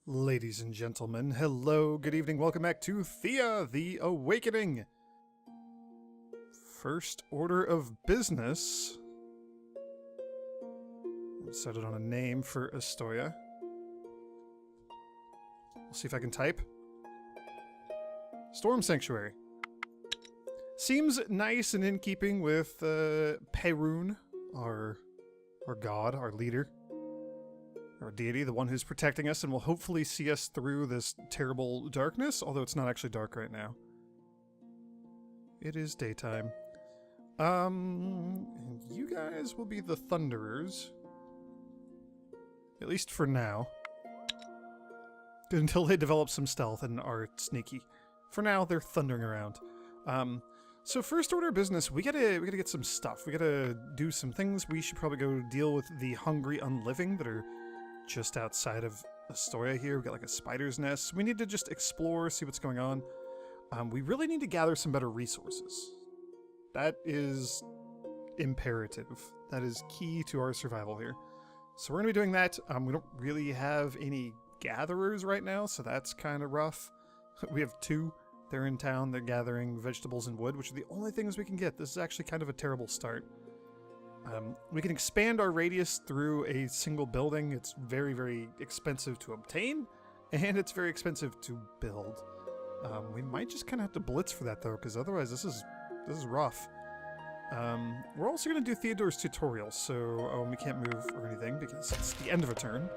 Ladies and gentlemen, hello, good evening, welcome back to Thea, the Awakening. First order of business. Let's set it on a name for Astoria. We'll see if I can type. Storm Sanctuary. Seems nice and in keeping with Perun, our god, our leader. Our deity, the one who's protecting us and will hopefully see us through this terrible darkness, although it's not actually dark right now. It is daytime. And you guys will be the Thunderers. At least for now. Until they develop some stealth and are sneaky. For now, they're thundering around. So first order of business, we gotta get some stuff. We gotta do some things. We should probably go deal with the hungry unliving that are just outside of Astoria here. We've got like a spider's nest. We need to just explore, see what's going on. We really need to gather some better resources. That is imperative. That is key to our survival here. So we're going to be doing that. We don't really have any gatherers right now, so that's kind of rough. We have two. They're in town. They're gathering vegetables and wood, which are the only things we can get. This is actually kind of a terrible start. We can expand our radius through a single building. It's very, very expensive to obtain, and it's very expensive to build. We might just kind of have to blitz for that, though, because otherwise this is rough. We're also going to do Theodore's tutorial, so we can't move or anything because it's the end of a turn.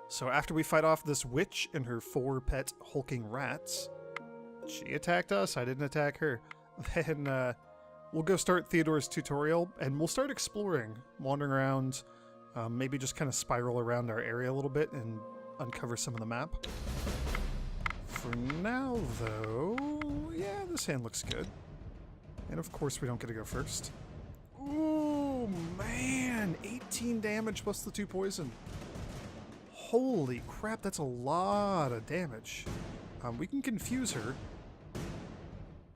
So after we fight off this witch and her 4 pet hulking rats, she attacked us, I didn't attack her, then we'll go start Theodore's tutorial, and we'll start exploring, wandering around, maybe just kind of spiral around our area a little bit and uncover some of the map. For now, though, yeah, this hand looks good. And of course we don't get to go first. Ooh, man! 18 damage plus the 2 poison. Holy crap, that's a lot of damage. We can confuse her.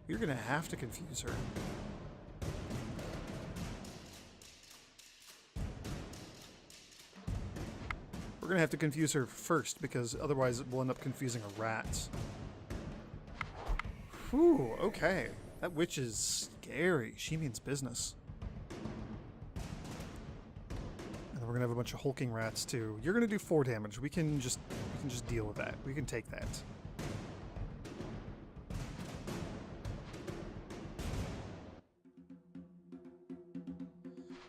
We're gonna have to confuse her. We're gonna have to confuse her first, because otherwise we'll end up confusing a rat. Whew, okay. That witch is scary. She means business. And then we're gonna have a bunch of hulking rats too. You're gonna do 4 damage. We can just deal with that. We can take that.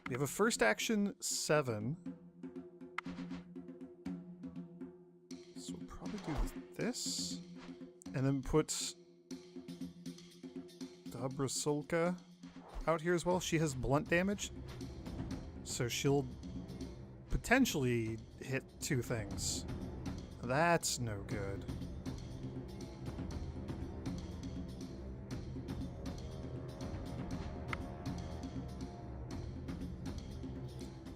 We have a first action 7. So we'll probably do this. And then put Brasulka out here as well. She has blunt damage, so she'll potentially hit 2 things. That's no good.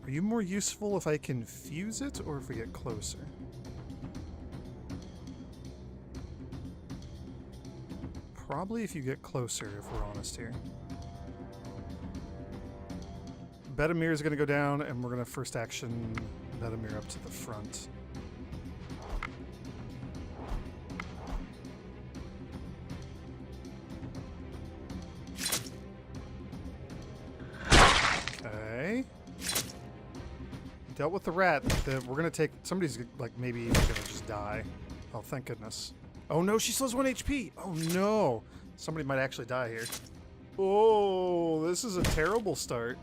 Are you more useful if I confuse it or if we get closer? Probably if you get closer, if we're honest here. Bedamir is going to go down, and we're going to first action Bedamir up to the front. Okay. Dealt with the rat. We're going to take... Somebody's, like, maybe going to just die. Oh, thank goodness. Oh no, she still has 1 HP! Oh no! Somebody might actually die here. Oh, this is a terrible start.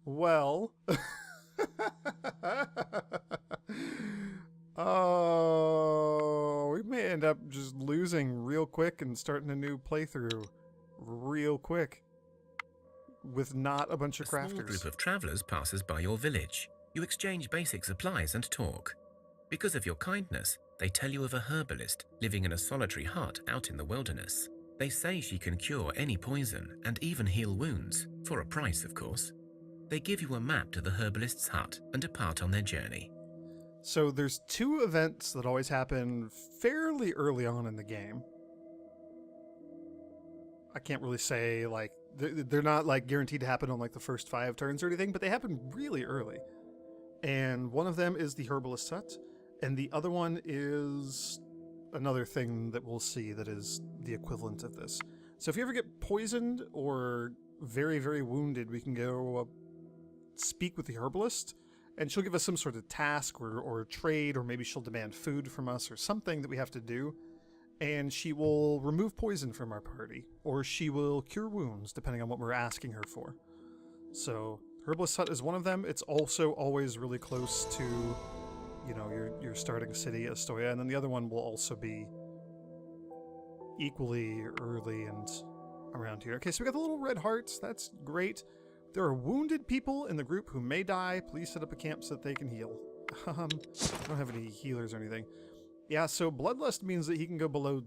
Well... Oh, we may end up just losing real quick and starting a new playthrough real quick. With not a bunch of crafters. A small group of travelers passes by your village. You exchange basic supplies and talk. Because of your kindness, they tell you of a herbalist living in a solitary hut out in the wilderness. They say she can cure any poison and even heal wounds, for a price, of course. They give you a map to the herbalist's hut and depart on their journey. So there's 2 events that always happen fairly early on in the game. I can't really say, like, they're not like guaranteed to happen on like the first 5 turns or anything, but they happen really early. And one of them is the Herbalist Hunt, and the other one is another thing that we'll see that is the equivalent of this. So if you ever get poisoned or very, very wounded, we can go speak with the Herbalist, and she'll give us some sort of task or trade, or maybe she'll demand food from us or something that we have to do. And she will remove poison from our party, or she will cure wounds, depending on what we're asking her for. So Herbalist Hut is one of them. It's also always really close to, you know, your starting city, Astoya, and then the other one will also be equally early and around here. Okay, so we got the little red hearts. That's great. There are wounded people in the group who may die. Please set up a camp so that they can heal. I don't have any healers or anything. Yeah, so Bloodlust means that he can go below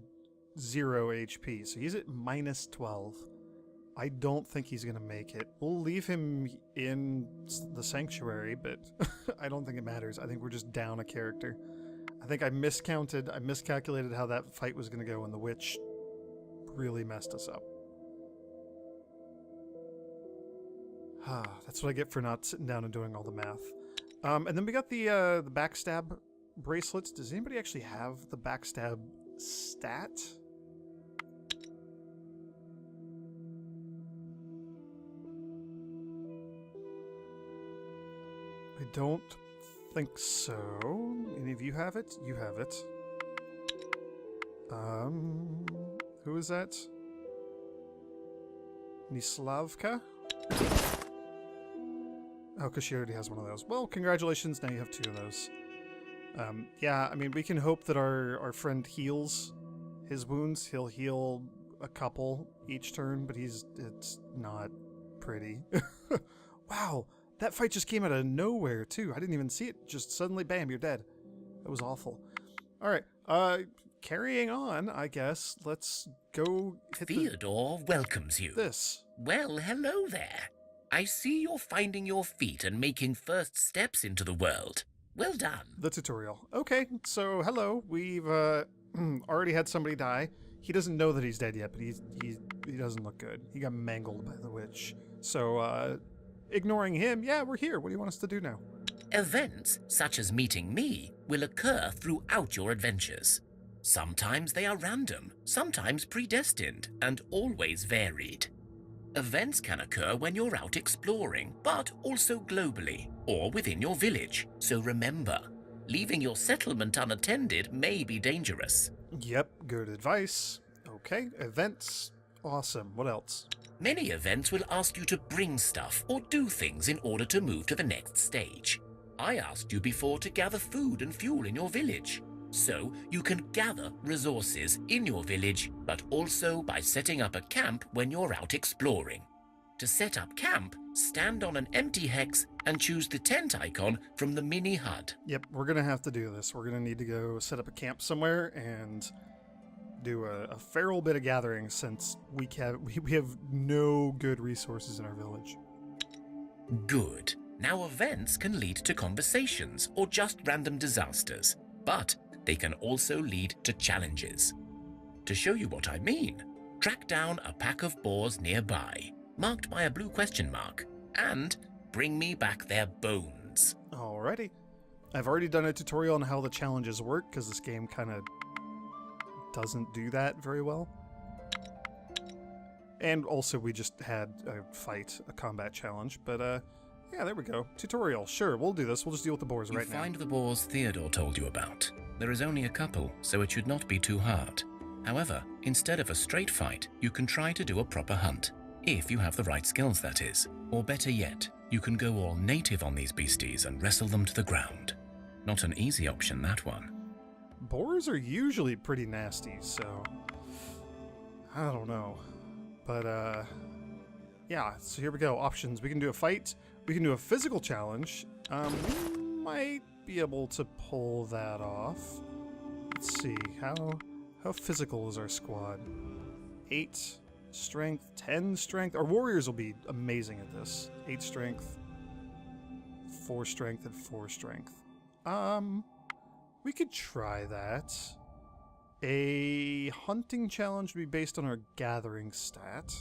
0 HP, so he's at minus 12. I don't think he's going to make it. We'll leave him in the Sanctuary, but I don't think it matters. I think we're just down a character. I think I miscalculated how that fight was going to go, and the Witch really messed us up. That's what I get for not sitting down and doing all the math. And then we got the backstab bracelets. Does anybody actually have the backstab stat? I don't think so. Any of you have it? You have it. Who is that? Nislavka? Oh, because she already has one of those. Well, congratulations, now you have 2 of those. Yeah, I mean, we can hope that our friend heals his wounds. He'll heal a couple each turn, but it's not pretty. Wow, that fight just came out of nowhere, too. I didn't even see it. Just suddenly, bam, you're dead. That was awful. All right, carrying on, I guess. Let's go hit Theodore welcomes you. This. Well, hello there. I see you're finding your feet and making first steps into the world. Well done. The tutorial. Okay, so hello. We've already had somebody die. He doesn't know that he's dead yet, but he doesn't look good. He got mangled by the witch. So, ignoring him, yeah, we're here. What do you want us to do now? Events, such as meeting me, will occur throughout your adventures. Sometimes they are random, sometimes predestined, and always varied. Events can occur when you're out exploring, but also globally, or within your village. So remember, leaving your settlement unattended may be dangerous. Yep, good advice. Okay, events. Awesome. What else? Many events will ask you to bring stuff or do things in order to move to the next stage. I asked you before to gather food and fuel in your village. So you can gather resources in your village, but also by setting up a camp when you're out exploring. To set up camp, stand on an empty hex and choose the tent icon from the mini HUD. Yep, we're going to have to do this. We're going to need to go set up a camp somewhere and do a feral bit of gathering, since we have no good resources in our village. Good. Now events can lead to conversations or just random disasters, but they can also lead to challenges. To show you what I mean, track down a pack of boars nearby, marked by a blue question mark, and bring me back their bones. Alrighty. I've already done a tutorial on how the challenges work, because this game kind of doesn't do that very well. And also we just had a combat challenge, but yeah, there we go. Tutorial. Sure, we'll do this. We'll just deal with the boars right now. You find the boars Theodore told you about. There is only a couple, so it should not be too hard. However, instead of a straight fight, you can try to do a proper hunt. If you have the right skills, that is. Or better yet, you can go all native on these beasties and wrestle them to the ground. Not an easy option, that one. Boars are usually pretty nasty, so I don't know. But yeah, so here we go. Options. We can do a fight. We can do a physical challenge. We might be able to pull that off. Let's see. How physical is our squad? 8 strength, 10 strength. Our warriors will be amazing at this. 8 strength, 4 strength, and 4 strength. We could try that. A hunting challenge would be based on our gathering stat.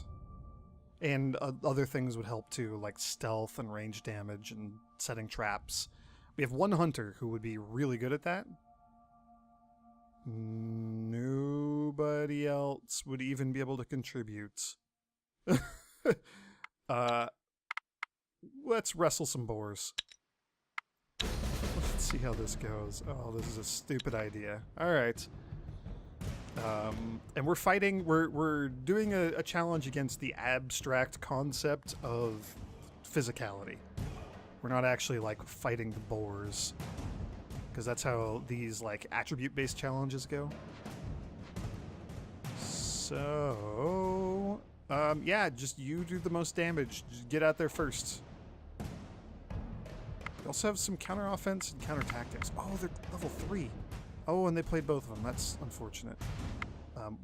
And other things would help too, like stealth and range damage and setting traps. We have one hunter who would be really good at that. Nobody else would even be able to contribute. Let's wrestle some boars. Let's see how this goes. Oh, this is a stupid idea. All right. And we're fighting. We're doing a challenge against the abstract concept of physicality. We're not actually like fighting the boars, because that's how these like attribute-based challenges go. So, yeah, just you do the most damage. Just get out there first. We also have some counter offense and counter tactics. Oh, they're level 3. Oh, and they played both of them. That's unfortunate.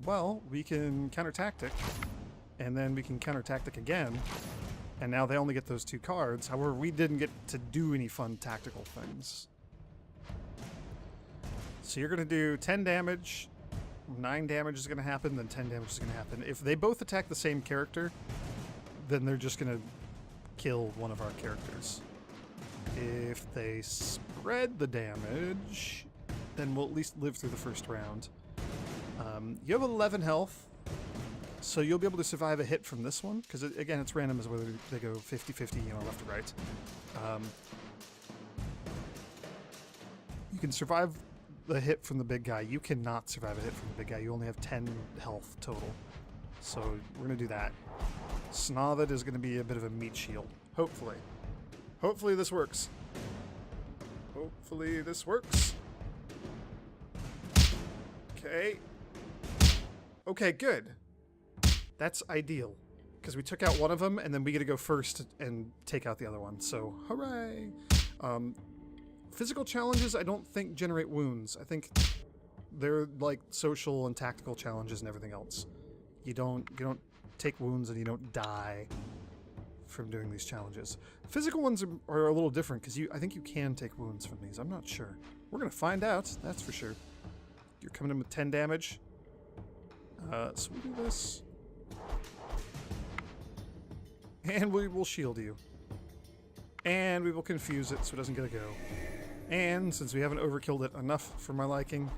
Well, we can counter tactic, and then we can counter tactic again. And now they only get those 2 cards. However, we didn't get to do any fun tactical things. So you're going to do 10 damage, 9 damage is going to happen, then 10 damage is going to happen. If they both attack the same character, then they're just going to kill one of our characters. If they spread the damage, then we'll at least live through the first round. You have 11 health, so you'll be able to survive a hit from this one, because again, it's random as whether they go 50-50, left or right. You can survive the hit from the big guy. You cannot survive a hit from the big guy. You only have 10 health total. So we're going to do that. Snovid is going to be a bit of a meat shield. Hopefully. Hopefully this works. Hopefully this works. Okay. Okay, good. That's ideal. Because we took out one of them, and then we get to go first and take out the other one. So, hooray! Physical challenges, I don't think generate wounds. I think they're like social and tactical challenges and everything else. You don't take wounds and you don't die from doing these challenges. Physical ones are a little different because I think you can take wounds from these. I'm not sure. We're gonna find out. That's for sure. You're coming in with 10 damage. So we do this, and we will shield you, and we will confuse it so it doesn't get a go. And since we haven't overkilled it enough for my liking,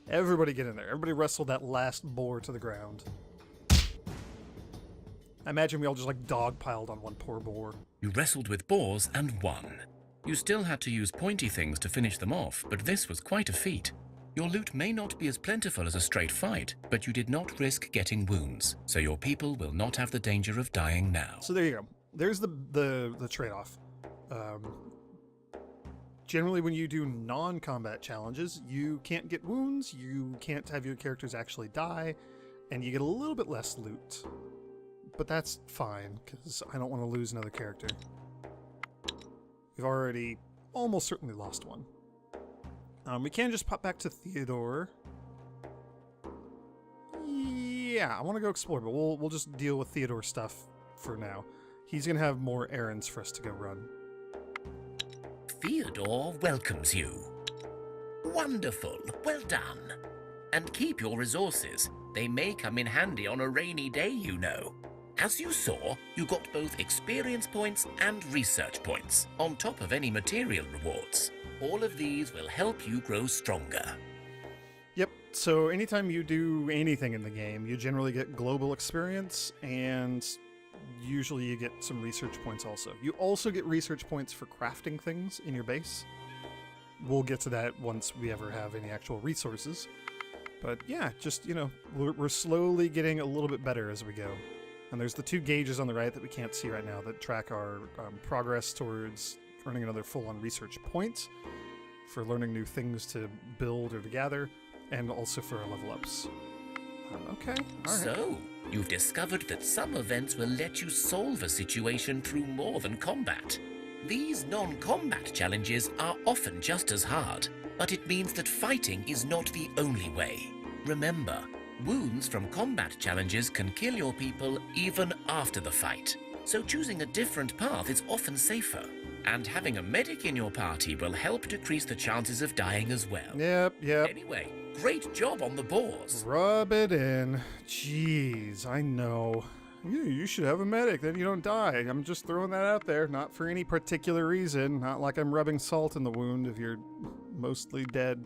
everybody get in there. Everybody wrestle that last boar to the ground. I imagine we all just like dogpiled on one poor boar. You wrestled with boars and won. You still had to use pointy things to finish them off, but this was quite a feat. Your loot may not be as plentiful as a straight fight, but you did not risk getting wounds, so your people will not have the danger of dying now. So there you go. There's the trade-off. Generally, when you do non-combat challenges, you can't get wounds, you can't have your characters actually die, and you get a little bit less loot. But that's fine, because I don't want to lose another character. We've already almost certainly lost one. We can just pop back to Theodore. Yeah, I want to go explore, but we'll just deal with Theodore stuff for now. He's going to have more errands for us to go run. Theodore welcomes you. Wonderful, well done. And keep your resources. They may come in handy on a rainy day, you know. As you saw, you got both experience points and research points, on top of any material rewards. All of these will help you grow stronger. Yep, so anytime you do anything in the game, you generally get global experience, and usually you get some research points also. You also get research points for crafting things in your base. We'll get to that once we ever have any actual resources. But yeah, just, we're slowly getting a little bit better as we go. And there's the 2 gauges on the right that we can't see right now that track our progress towards earning another full-on research point for learning new things to build or to gather, and also for our level ups. Okay, all right. So, you've discovered that some events will let you solve a situation through more than combat. These non-combat challenges are often just as hard, but it means that fighting is not the only way. Remember, wounds from combat challenges can kill your people even after the fight, so choosing a different path is often safer. And having a medic in your party will help decrease the chances of dying as well. Yep. Anyway, great job on the boars. Rub it in. Jeez, I know. You should have a medic, then you don't die. I'm just throwing that out there, not for any particular reason. Not like I'm rubbing salt in the wound if you're mostly dead.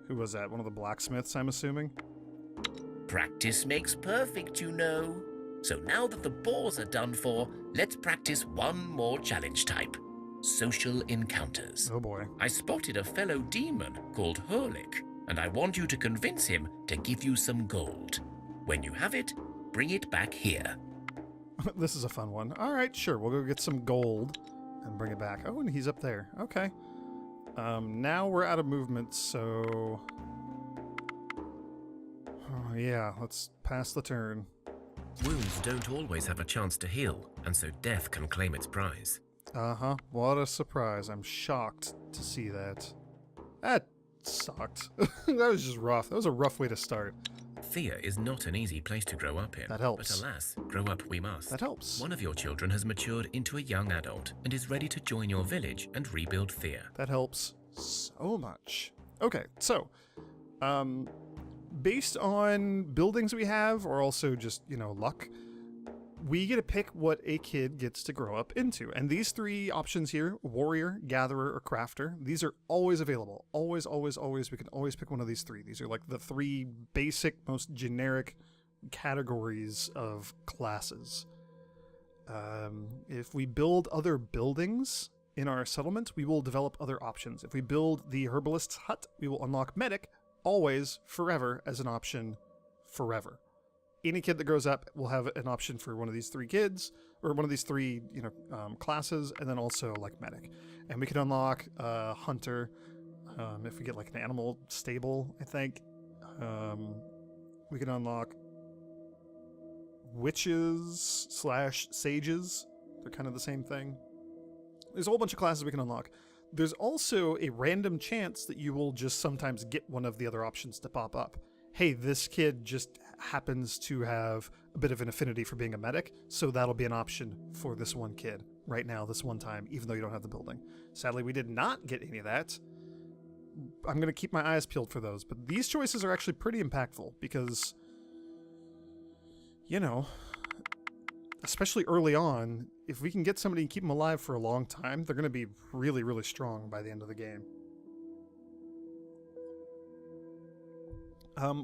Who was that? One of the blacksmiths, I'm assuming? Practice makes perfect, you know. So now that the bores are done for, let's practice one more challenge type. Social encounters. Oh boy. I spotted a fellow demon called Hurlik, and I want you to convince him to give you some gold. When you have it, bring it back here. This is a fun one. All right, sure. We'll go get some gold and bring it back. Oh, and he's up there. Okay. Now we're out of movement, so... Oh, yeah, let's pass the turn. Wounds don't always have a chance to heal, and so death can claim its prize. Uh-huh. What a surprise. I'm shocked to see that. That sucked. That was just rough. That was a rough way to start. Thea is not an easy place to grow up in. That helps. But alas, grow up we must. That helps. One of your children has matured into a young adult and is ready to join your village and rebuild Thea. That helps so much. Okay, so, based on buildings we have, or also just, luck, we get to pick what a kid gets to grow up into. And these three options here, warrior, gatherer, or crafter, these are always available. Always, always, always. We can always pick one of these three. These are like the three basic, most generic categories of classes. If we build other buildings in our settlement, we will develop other options. If we build the Herbalist Hut, we will unlock medic, always, forever, as an option, forever. Any kid that grows up will have an option for one of these three kids, or one of these three, classes, and then also like medic. And we can unlock hunter if we get like an animal stable, I think. We can unlock witches / sages. They're kind of the same thing. There's a whole bunch of classes we can unlock. There's also a random chance that you will just sometimes get one of the other options to pop up. Hey, this kid just happens to have a bit of an affinity for being a medic, so that'll be an option for this one kid right now, this one time, even though you don't have the building. Sadly, we did not get any of that. I'm going to keep my eyes peeled for those, but these choices are actually pretty impactful because, especially early on, if we can get somebody and keep them alive for a long time, they're going to be really, really strong by the end of the game.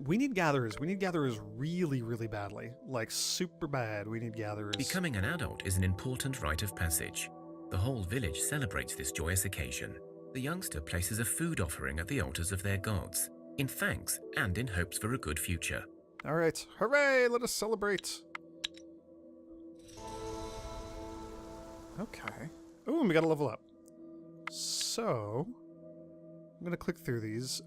We need gatherers. We need gatherers really, really badly. Like, super bad, we need gatherers. Becoming an adult is an important rite of passage. The whole village celebrates this joyous occasion. The youngster places a food offering at the altars of their gods, in thanks and in hopes for a good future. Alright, hooray, let us celebrate. Okay. Ooh, and we gotta level up. So, I'm gonna click through these.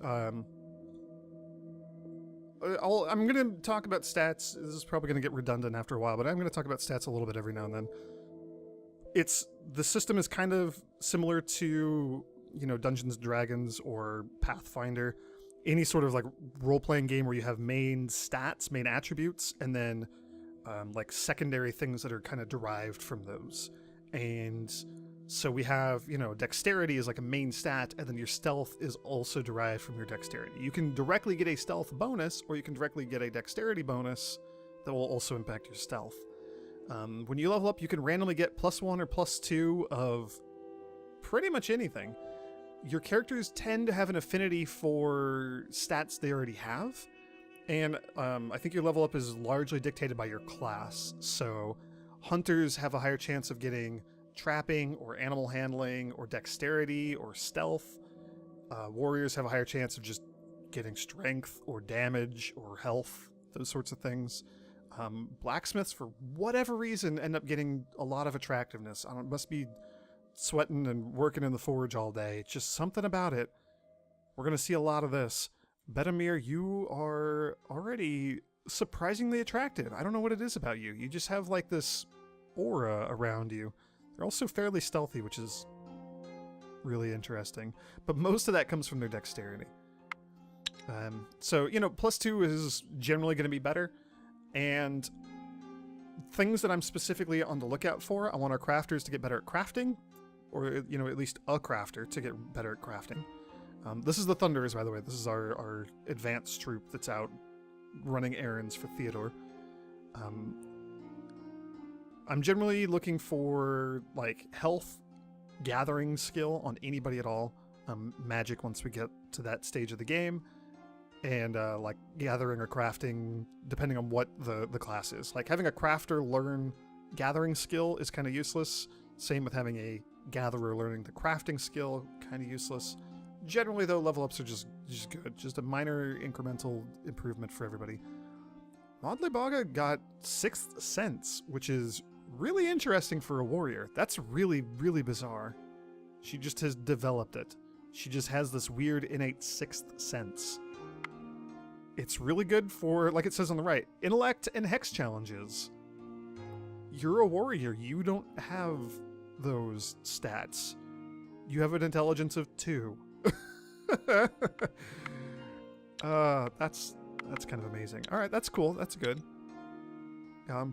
I'm going to talk about stats. This is probably going to get redundant after a while, but I'm going to talk about stats a little bit every now and then. The system is kind of similar to, Dungeons & Dragons or Pathfinder. Any sort of like role-playing game where you have main stats, main attributes, and then like secondary things that are kind of derived from those. And so we have, dexterity is like a main stat, and then your stealth is also derived from your dexterity. You can directly get a stealth bonus, or you can directly get a dexterity bonus that will also impact your stealth. When you level up, you can randomly get +1 or +2 of pretty much anything. Your characters tend to have an affinity for stats they already have, and I think your level up is largely dictated by your class. So hunters have a higher chance of getting trapping or animal handling or dexterity or stealth. Warriors have a higher chance of just getting strength or damage or health, those sorts of things. Blacksmiths, for whatever reason, end up getting a lot of attractiveness. I don't, must be sweating and working in the forge all day. It's just something about it. We're going to see a lot of this. Bedamir, you are already surprisingly attractive. I don't know what it is about you. You just have like this aura around you. They're also fairly stealthy, which is really interesting. But most of that comes from their dexterity. So, +2 is generally going to be better. And things that I'm specifically on the lookout for, I want our crafters to get better at crafting. Or, at least a crafter to get better at crafting. This is the Thunderers, by the way. This is our advanced troop that's out running errands for Theodore. I'm generally looking for like health, gathering skill on anybody at all. Magic once we get to that stage of the game, and like gathering or crafting, depending on what the class is. Like having a crafter learn gathering skill is kind of useless. Same with having a gatherer learning the crafting skill, kind of useless. Generally, though, level ups are just good. Just a minor incremental improvement for everybody. Maudley Baga got 6th Sense, which is really interesting for a warrior. That's really, really bizarre. She just has developed it. She just has this weird innate 6th sense. It's really good for, like it says on the right, intellect and hex challenges. You're a warrior. You don't have those stats. You have an intelligence of 2. That's kind of amazing. All right, that's cool. That's good.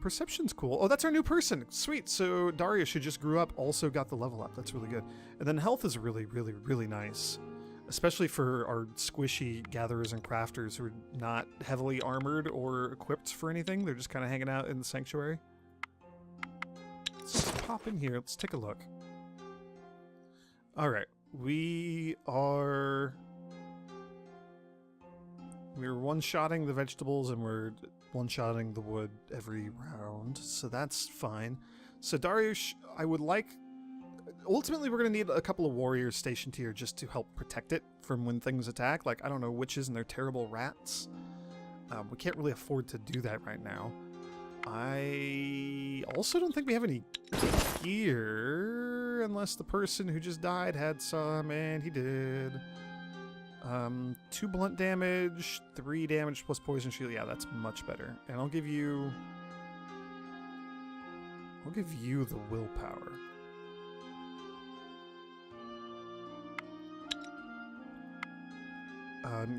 Perception's cool. Oh, that's our new person. Sweet. So Darius, who just grew up, also got the level up. That's really good. And then health is really, really, really nice. Especially for our squishy gatherers and crafters who are not heavily armored or equipped for anything. They're just kind of hanging out in the sanctuary. Let's pop in here. Let's take a look. All right. We're one-shotting the vegetables and we're one-shotting the wood every round, so that's fine. So Darius, I would like... Ultimately, we're going to need a couple of warriors stationed here just to help protect it from when things attack. Like, I don't know, witches and their terrible rats. We can't really afford to do that right now. I also don't think we have any gear, unless the person who just died had some, and he did. 2 blunt damage, 3 damage plus poison shield. Yeah, that's much better. And I'll give you the willpower.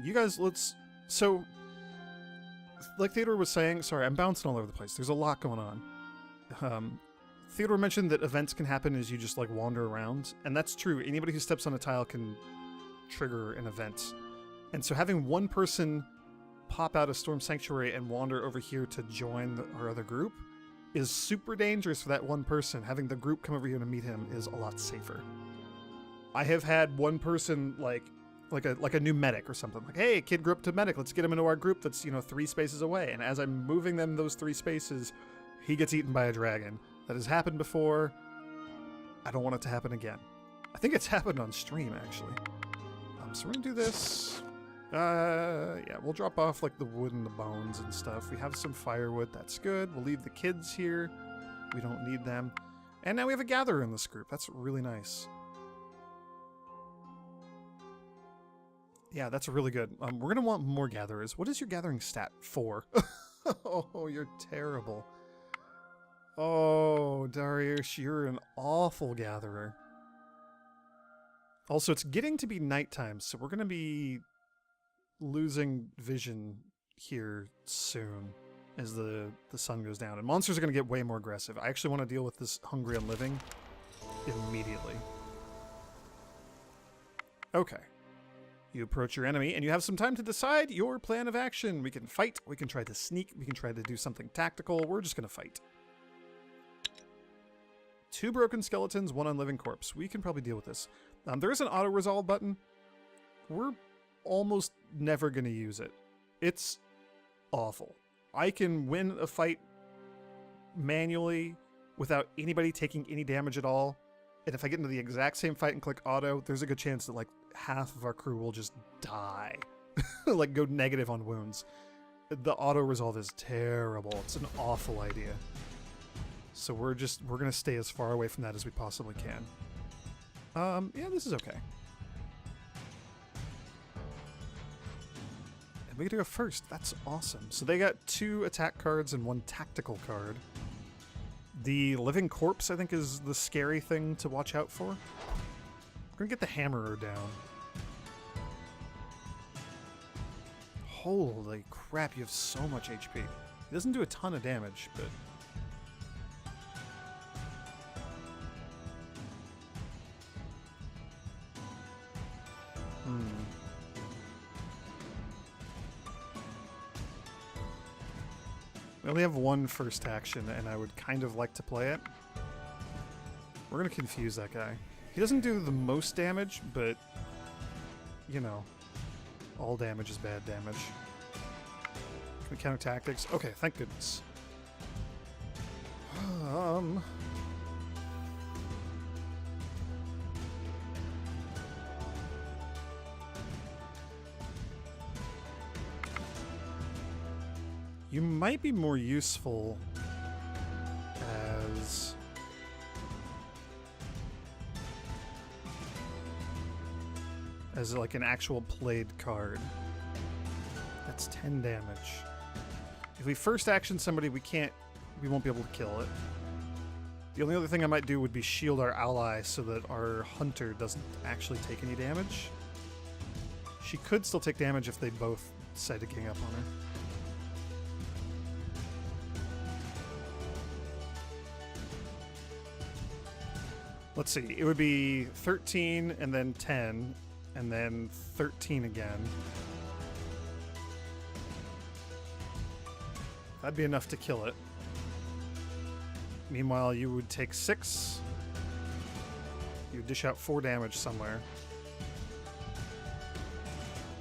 You guys, so, like Theodore was saying, sorry, I'm bouncing all over the place. There's a lot going on. Theodore mentioned that events can happen as you just, like, wander around. And that's true. Anybody who steps on a tile can trigger an event. And so having one person pop out of Storm Sanctuary and wander over here to join our other group is super dangerous for that one person. Having the group come over here to meet him is a lot safer. I have had one person, like a new medic or something. Like, hey, kid grew up to medic. Let's get him into our group that's, 3 spaces away. And as I'm moving them those 3 spaces, he gets eaten by a dragon. That has happened before. I don't want it to happen again. I think it's happened on stream, actually. So we're going to do this. Yeah, we'll drop off, like, the wood and the bones and stuff. We have some firewood. That's good. We'll leave the kids here. We don't need them. And now we have a gatherer in this group. That's really nice. Yeah, that's really good. We're going to want more gatherers. What is your gathering stat? 4. Oh, you're terrible. Oh, Darius, you're an awful gatherer. Also, it's getting to be nighttime, so we're going to be losing vision here soon as the sun goes down. And monsters are going to get way more aggressive. I actually want to deal with this hungry and living immediately. Okay. You approach your enemy, and you have some time to decide your plan of action. We can fight, we can try to sneak, we can try to do something tactical. We're just going to fight. 2 broken skeletons, 1 unliving corpse. We can probably deal with this. There is an auto-resolve button. We're almost never going to use it. It's awful. I can win a fight manually without anybody taking any damage at all. And if I get into the exact same fight and click auto, there's a good chance that, like, half of our crew will just die. Like, go negative on wounds. The auto-resolve is terrible. It's an awful idea. So we're going to stay as far away from that as we possibly can. Yeah, this is okay. And we get to go first. That's awesome. So they got 2 attack cards and 1 tactical card. The living corpse, I think, is the scary thing to watch out for. We're going to get the hammerer down. Holy crap, you have so much HP. He doesn't do a ton of damage, but... only have one first action, and I would kind of like to play it. We're going to confuse that guy. He doesn't do the most damage, but, you know, all damage is bad damage. Can we counter tactics? Okay, thank goodness. You might be more useful as like an actual played card. That's 10 damage. If we first action somebody, we won't be able to kill it. The only other thing I might do would be shield our ally so that our hunter doesn't actually take any damage. She could still take damage if they both decide to gang up on her. Let's see, it would be 13 and then 10 and then 13 again. That'd be enough to kill it. Meanwhile, you would take 6. You would dish out 4 damage somewhere.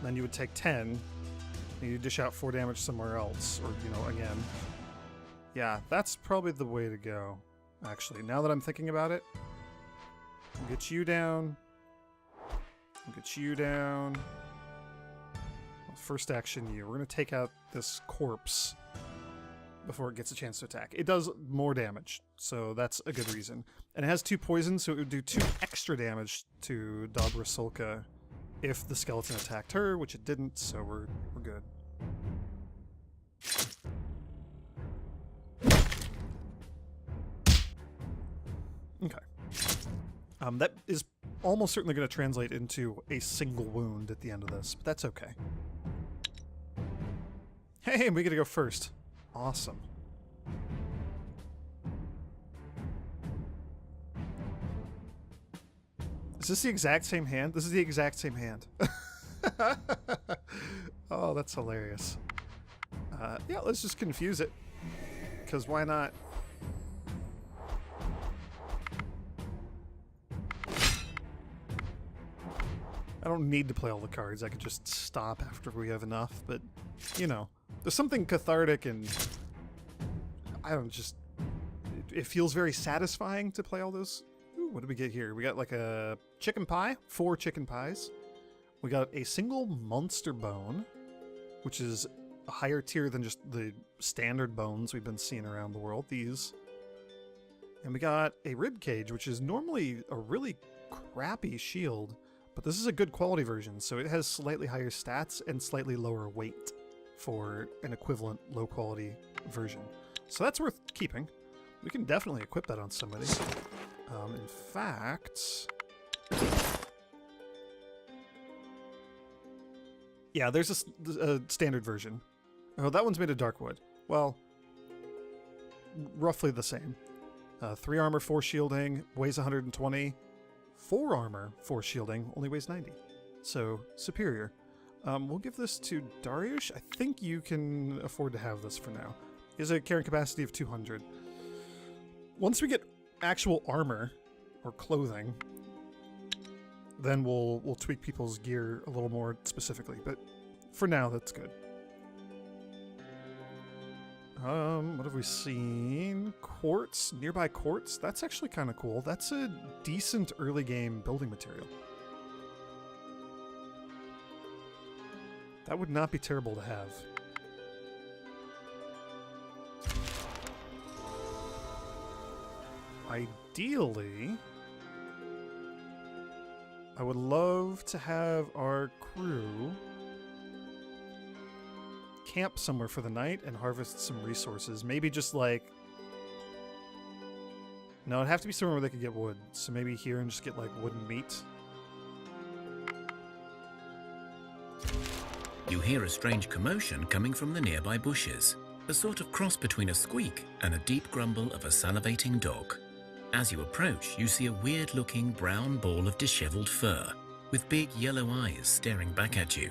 Then you would take 10. And you dish out 4 damage somewhere else, or, you know, again. Yeah, that's probably the way to go, actually. Now that I'm thinking about it, I'll get you down. I'll get you down. Well, first action you. We're going to take out this corpse before it gets a chance to attack. It does more damage, so that's a good reason. And it has 2 poisons, so it would do 2 extra damage to Dobra Solka if the skeleton attacked her, which it didn't, so we're good. Okay. That is almost certainly going to translate into a single wound at the end of this, but that's okay. Hey, we get to go first. Awesome. Is this the exact same hand? This is the exact same hand. Oh, that's hilarious. Yeah, let's just confuse it. Because why not? I don't need to play all the cards. I could just stop after we have enough, but, you know, there's something cathartic and, I don't know, just, it feels very satisfying to play all those. Ooh, what did we get here? We got like a chicken pie, 4 chicken pies. We got a single monster bone, which is a higher tier than just the standard bones we've been seeing around the world, these. And we got a rib cage, which is normally a really crappy shield, but this is a good quality version, so it has slightly higher stats and slightly lower weight for an equivalent low quality version. So that's worth keeping. We can definitely equip that on somebody. In fact... yeah, there's a standard version. Oh, that one's made of dark wood. Well, roughly the same. 3 armor, 4 shielding, weighs 120. 4 armor, 4 shielding, only weighs 90. So, superior. We'll give this to Dariush. I think you can afford to have this for now. He has a carrying capacity of 200. Once we get actual armor, or clothing, then we'll tweak people's gear a little more specifically. But for now, that's good. What have we seen? Quartz, nearby quartz. That's actually kind of cool. That's a decent early game building material. That would not be terrible to have. Ideally, I would love to have our crew camp somewhere for the night and harvest some resources. Maybe just like... no, it'd have to be somewhere where they could get wood. So maybe here and just get like wood and meat. You hear a strange commotion coming from the nearby bushes, a sort of cross between a squeak and a deep grumble of a salivating dog. As you approach, you see a weird-looking brown ball of disheveled fur, with big yellow eyes staring back at you.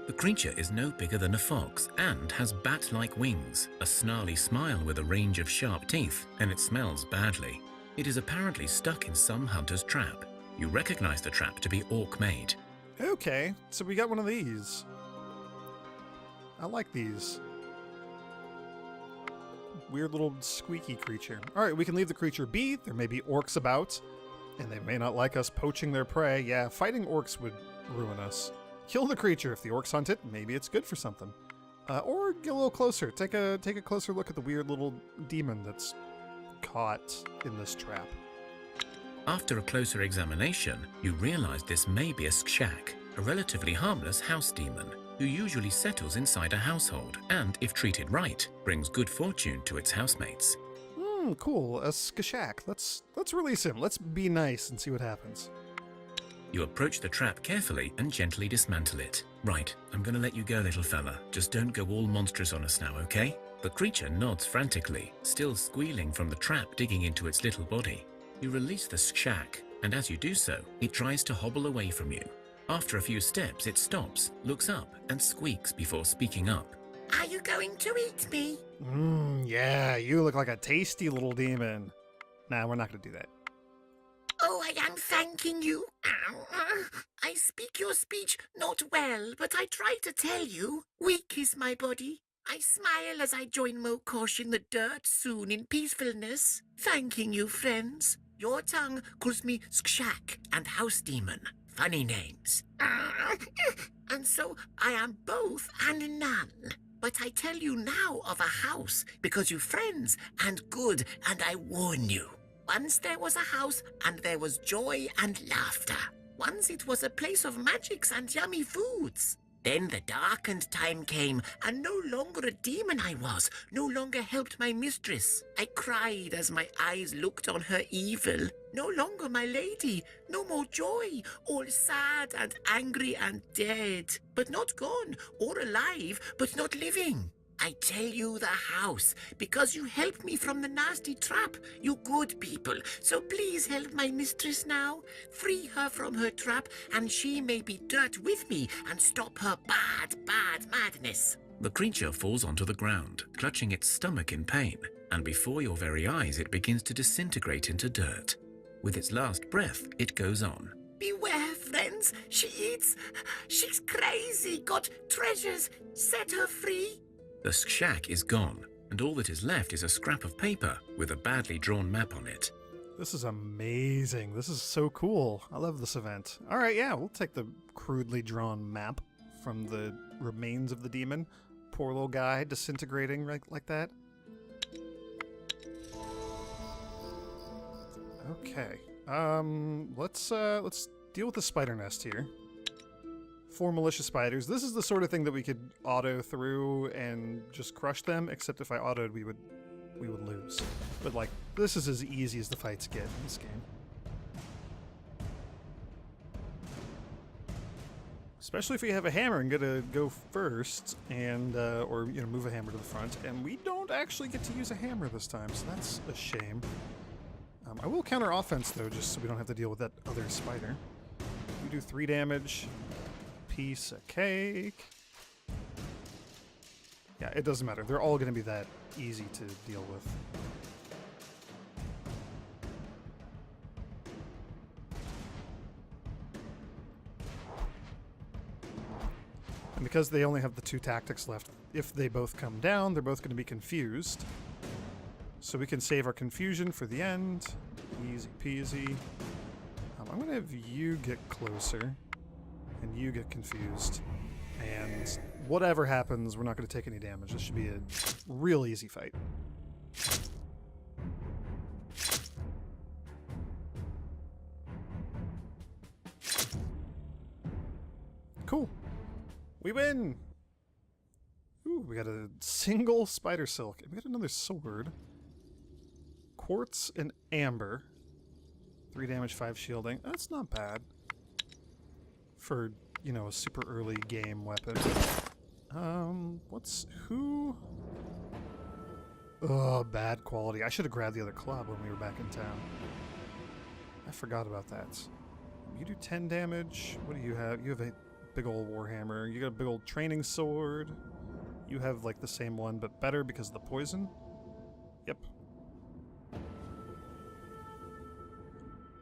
The creature is no bigger than a fox and has bat-like wings, a snarly smile with a range of sharp teeth, and it smells badly. It is apparently stuck in some hunter's trap. You recognize the trap to be orc-made. Okay, so we got one of these. I like these. Weird little squeaky creature. Alright, we can leave the creature be. There may be orcs about, and they may not like us poaching their prey. Yeah, fighting orcs would ruin us. Kill the creature. If the orcs hunt it, maybe it's good for something. Or get a little closer. Take a closer look at the weird little demon that's caught in this trap. After a closer examination, you realize this may be a skshak, a relatively harmless house demon, who usually settles inside a household and, if treated right, brings good fortune to its housemates. Cool. A skshak. Let's release him. Let's be nice and see what happens. You approach the trap carefully and gently dismantle it. Right, I'm gonna let you go, little fella. Just don't go all monstrous on us now, okay? The creature nods frantically, still squealing from the trap digging into its little body. You release the skshak, and as you do so, it tries to hobble away from you. After a few steps, it stops, looks up, and squeaks before speaking up. Are you going to eat me? Yeah, you look like a tasty little demon. Nah, we're not gonna do that. Oh, I am thanking you. I speak your speech not well, but I try to tell you. Weak is my body. I smile as I join Mokosh in the dirt soon in peacefulness. Thanking you, friends. Your tongue calls me Skshak and House Demon. Funny names. And so I am both and none. But I tell you now of a house because you friends and good, and I warn you. Once there was a house and there was joy and laughter. Once it was a place of magics and yummy foods. Then the darkened time came, and no longer a demon I was, no longer helped my mistress. I cried as my eyes looked on her evil. No longer my lady, no more joy, all sad and angry and dead. But not gone, or alive, but not living. I tell you the house, because you helped me from the nasty trap, you good people. So please help my mistress now. Free her from her trap, and she may be dirt with me and stop her bad, bad madness. The creature falls onto the ground, clutching its stomach in pain, and before your very eyes it begins to disintegrate into dirt. With its last breath, it goes on. Beware, friends. She eats. She's crazy. Got treasures. Set her free. The skshak is gone, and all that is left is a scrap of paper with a badly drawn map on it. This is amazing. This is so cool. I love this event. All right, yeah, we'll take the crudely drawn map from the remains of the demon. Poor little guy disintegrating like that. Okay. Let's deal with the spider nest here. 4 malicious spiders. This is the sort of thing that we could auto through and just crush them, except if I autoed we would lose. But like, this is as easy as the fights get in this game. Especially if we have a hammer and get to go first and or move a hammer to the front, and we don't actually get to use a hammer this time, so that's a shame. I will counter offense though, just so we don't have to deal with that other spider. We do 3 damage. Piece of cake. Yeah, it doesn't matter. They're all going to be that easy to deal with. And because they only have the 2 tactics left, if they both come down, they're both going to be confused. So we can save our confusion for the end. Easy peasy. I'm going to have you get closer. And you get confused. And whatever happens, we're not going to take any damage. This should be a real easy fight. Cool. We win! Ooh, we got a single spider silk. And we got another sword. Quartz and amber. 3 damage, 5 shielding. That's not bad. For, a super early game weapon. Who? Oh, bad quality. I should have grabbed the other club when we were back in town. I forgot about that. You do 10 damage. What do you have? You have a big old warhammer. You got a big old training sword. You have like the same one, but better because of the poison. Yep.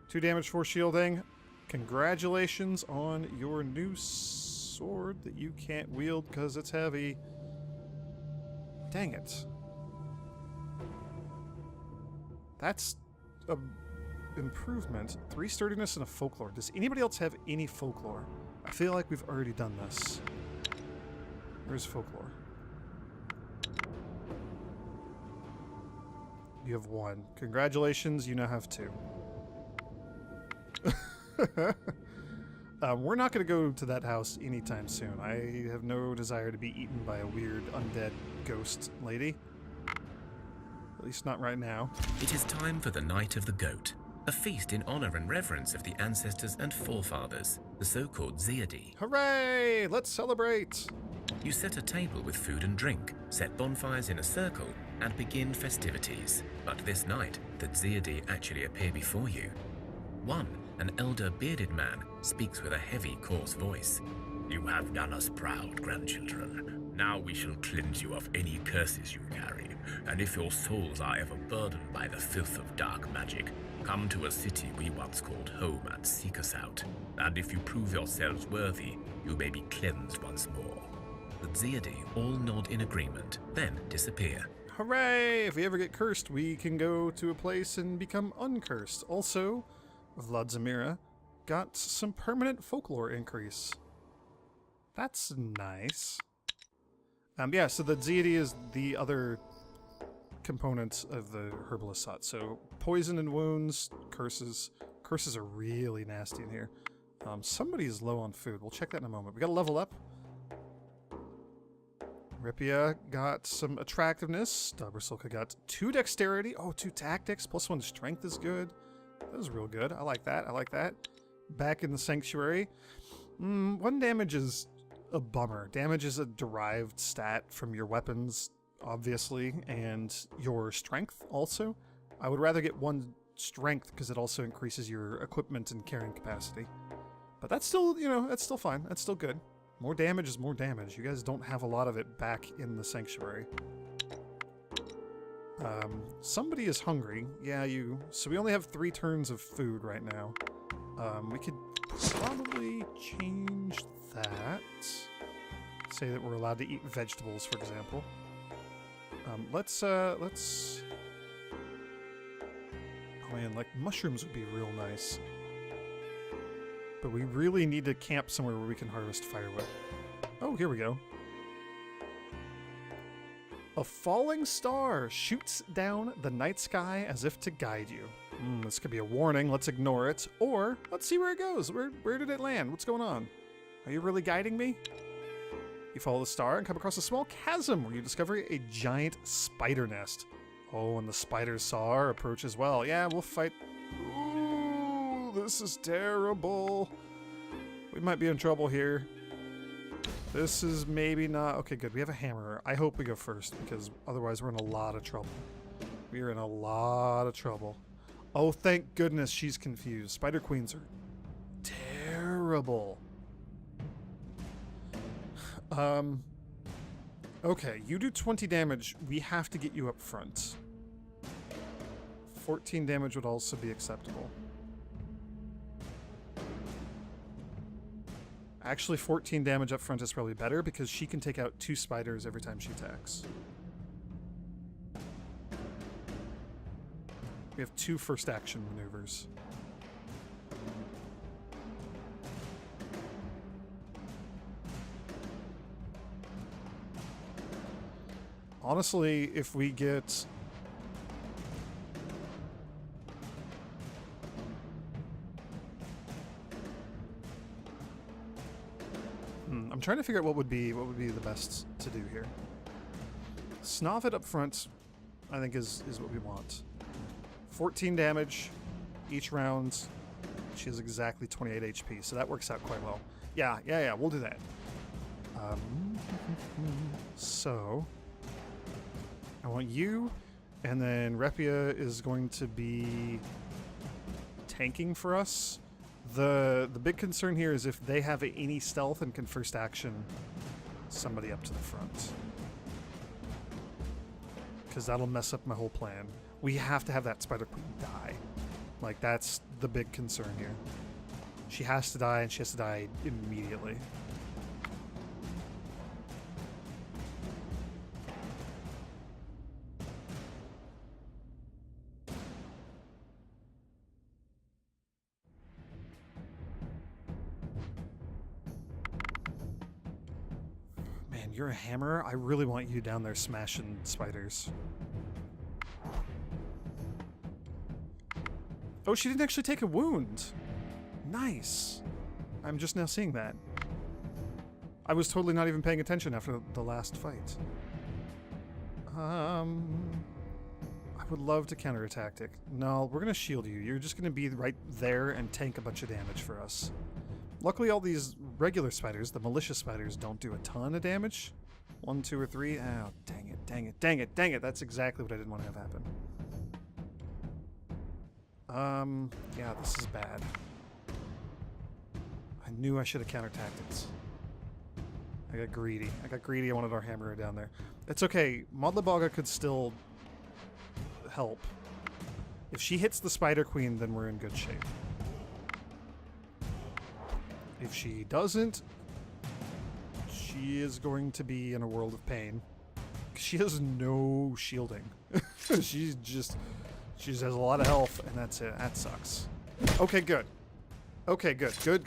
2 damage for shielding. Congratulations on your new sword that you can't wield because it's heavy. Dang it. That's a improvement. 3 sturdiness and a folklore. Does anybody else have any folklore? I feel like we've already done this. Where's folklore? You have 1. Congratulations, you now have 2. We're not going to go to that house anytime soon. I have no desire to be eaten by a weird undead ghost lady. At least not right now. It is time for the Night of the Goat, a feast in honor and reverence of the ancestors and forefathers, the so-called Dexterity. Hooray! Let's celebrate! You set a table with food and drink, set bonfires in a circle, and begin festivities. But this night, the Dexterity actually appear before you. One, an elder bearded man, speaks with a heavy, coarse voice. You have done us proud, grandchildren. Now we shall cleanse you of any curses you carry, and if your souls are ever burdened by the filth of dark magic, come to a city we once called home and seek us out. And if you prove yourselves worthy, you may be cleansed once more. The Dexterity all nod in agreement, then disappear. Hooray! If we ever get cursed, we can go to a place and become uncursed. Also, Vladzimira got some permanent folklore increase. That's nice. Yeah, so the Dexterity is the other component of the Herbalist Hut. So poison and wounds, curses. Curses are really nasty in here. Somebody is low on food. We'll check that in a moment. We gotta level up. Ripia got some attractiveness. Dabrasilka got 2 dexterity. Oh, 2 tactics. Plus 1 strength is good. That was real good. I like that. I like that. Back in the sanctuary. 1 damage is a bummer. Damage is a derived stat from your weapons, obviously, and your strength also. I would rather get 1 strength because it also increases your equipment and carrying capacity. But that's still, you know, that's still fine. That's still good. More damage is more damage. You guys don't have a lot of it back in the sanctuary. Somebody is hungry. Yeah, you. So we only have 3 turns of food right now. We could probably change that. Say that we're allowed to eat vegetables, for example. Let's. Oh man, like mushrooms would be real nice. But we really need to camp somewhere where we can harvest firewood. Oh, here we go. A falling star shoots down the night sky as if to guide you. This could be a warning. Let's ignore it. Or, let's see where it goes. Where did it land? What's going on? Are you really guiding me? You follow the star and come across a small chasm where you discover a giant spider nest. Oh, and the spiders saw our approach as well. Yeah, we'll fight. Ooh, this is terrible. We might be in trouble here. This is maybe not... Okay, good. We have a hammer. I hope we go first, because otherwise we're in a lot of trouble. We are in a lot of trouble. Oh, thank goodness she's confused. Spider queens are terrible. Okay, you do 20 damage. We have to get you up front. 14 damage would also be acceptable. Actually, 14 damage up front is probably better because she can take out 2 spiders every time she attacks. We have 2 first action maneuvers. Honestly, if we get... I'm trying to figure out what would be the best to do here. Snoff it up front, I think is what we want. 14 damage each round. She has exactly 28 HP, so that works out quite well. Yeah, we'll do that. So, I want you, and then Repia is going to be tanking for us. The big concern here is if they have any stealth and can first action somebody up to the front. Because that'll mess up my whole plan. We have to have that Spider Queen die. Like, that's the big concern here. She has to die, and she has to die immediately. Man, you're a hammer? I really want you down there smashing spiders. Oh, she didn't actually take a wound. Nice. I'm just now seeing that. I was totally not even paying attention after the last fight. I would love to counterattack it. No, we're going to shield you. You're just going to be right there and tank a bunch of damage for us. Luckily, all these regular spiders, the malicious spiders, don't do a ton of damage. 1, 2, or 3. Oh, dang it, dang it, dang it, dang it. That's exactly what I didn't want to have happen. Yeah, this is bad. I knew I should have counterattacked it. I got greedy. I wanted our hammer down there. It's okay. Modlabaga could still help. If she hits the Spider Queen, then we're in good shape. If she doesn't, she is going to be in a world of pain. She has no shielding. She just has a lot of health, and that's it. That sucks. Okay, good. Okay, good. Good.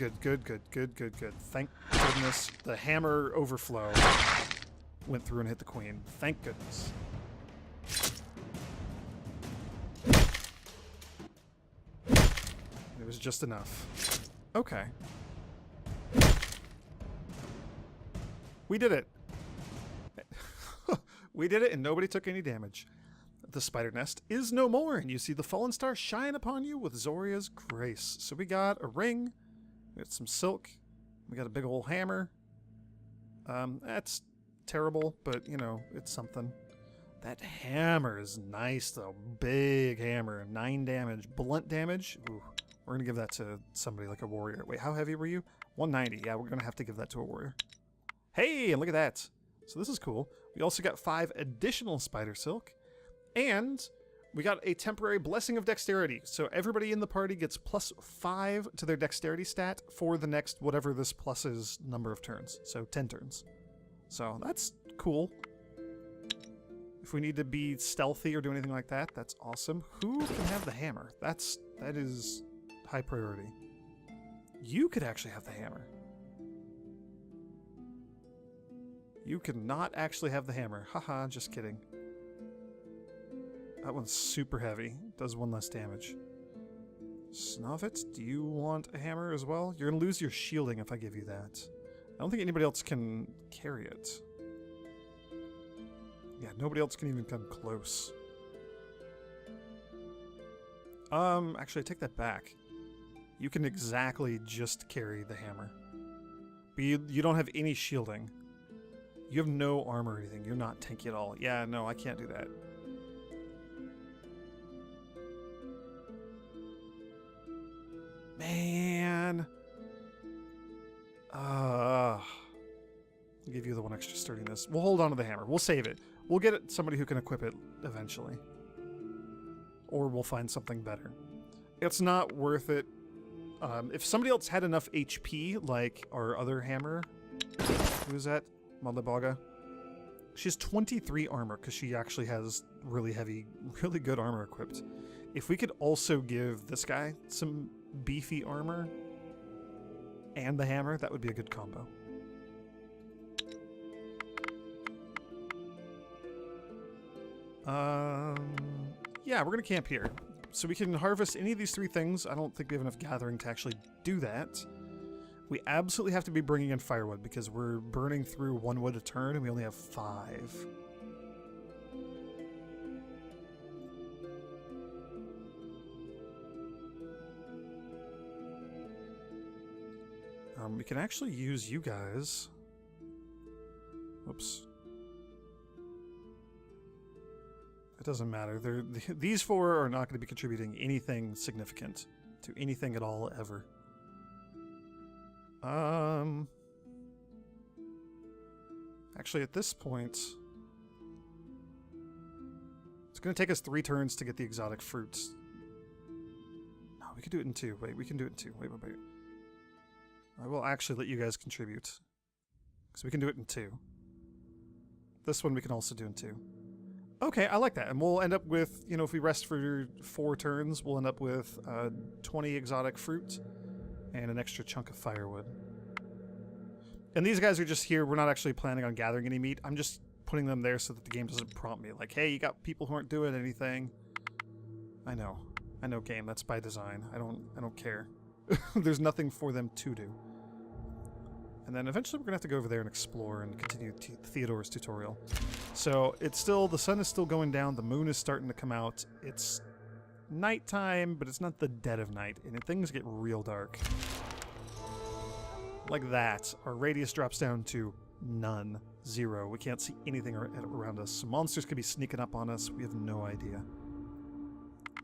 Thank goodness the hammer overflow went through and hit the queen. Thank goodness. It was just enough. Okay. We did it. We did it, and nobody took any damage. The spider nest is no more, and you see the fallen star shine upon you with Zoria's grace. So we got a ring, we got some silk, we got a big old hammer. That's terrible, but, you know, it's something. That hammer is nice, though. Big hammer, 9 damage. Blunt damage, ooh, we're going to give that to somebody like a warrior. Wait, how heavy were you? 190. Yeah, we're going to have to give that to a warrior. Hey, and look at that. So this is cool. We also got 5 additional spider silk. And we got a temporary blessing of dexterity. So everybody in the party gets +5 to their dexterity stat for the next whatever this plus is number of turns. So 10 turns. So that's cool. If we need to be stealthy or do anything like that, that's awesome. Who can have the hammer? That is high priority. You could actually have the hammer. You could not actually have the hammer. Haha, just kidding. That one's super heavy. Does 1 less damage. Snovit, do you want a hammer as well? You're going to lose your shielding if I give you that. I don't think anybody else can carry it. Yeah, nobody else can even come close. Actually, I take that back. You can exactly just carry the hammer. But you don't have any shielding. You have no armor or anything. You're not tanky at all. Yeah, no, I can't do that. Man. I'll give you the 1 extra sturdiness. We'll hold on to the hammer. We'll save it. We'll get it somebody who can equip it eventually. Or we'll find something better. It's not worth it. If somebody else had enough HP, like our other hammer. Who is that? Modlabaga. She has 23 armor because she actually has really heavy, really good armor equipped. If we could also give this guy some beefy armor and the hammer, that would be a good combo. Yeah, we're gonna camp here. So we can harvest any of these 3 things. I don't think we have enough gathering to actually do that. We absolutely have to be bringing in firewood because we're burning through 1 wood a turn and we only have 5. We can actually use you guys. Whoops. It doesn't matter. These 4 are not going to be contributing anything significant to anything at all ever. Actually, at this point, it's going to take us 3 turns to get the exotic fruits. No, we can do it in 2. Wait, we can do it in 2. Wait. I will actually let you guys contribute. Because we can do it in 2. This one we can also do in 2. Okay, I like that. And we'll end up with, you know, if we rest for 4 turns, we'll end up with 20 exotic fruit and an extra chunk of firewood. And these guys are just here. We're not actually planning on gathering any meat. I'm just putting them there so that the game doesn't prompt me. Like, hey, you got people who aren't doing anything. I know, game. That's by design. I don't care. There's nothing for them to do. And then eventually we're gonna have to go over there and explore and continue Theodore's tutorial. So it's still, the sun is still going down. The moon is starting to come out. It's nighttime, but it's not the dead of night, and things get real dark. Like that. Our radius drops down to none. 0. We can't see anything around us. So monsters could be sneaking up on us. We have no idea.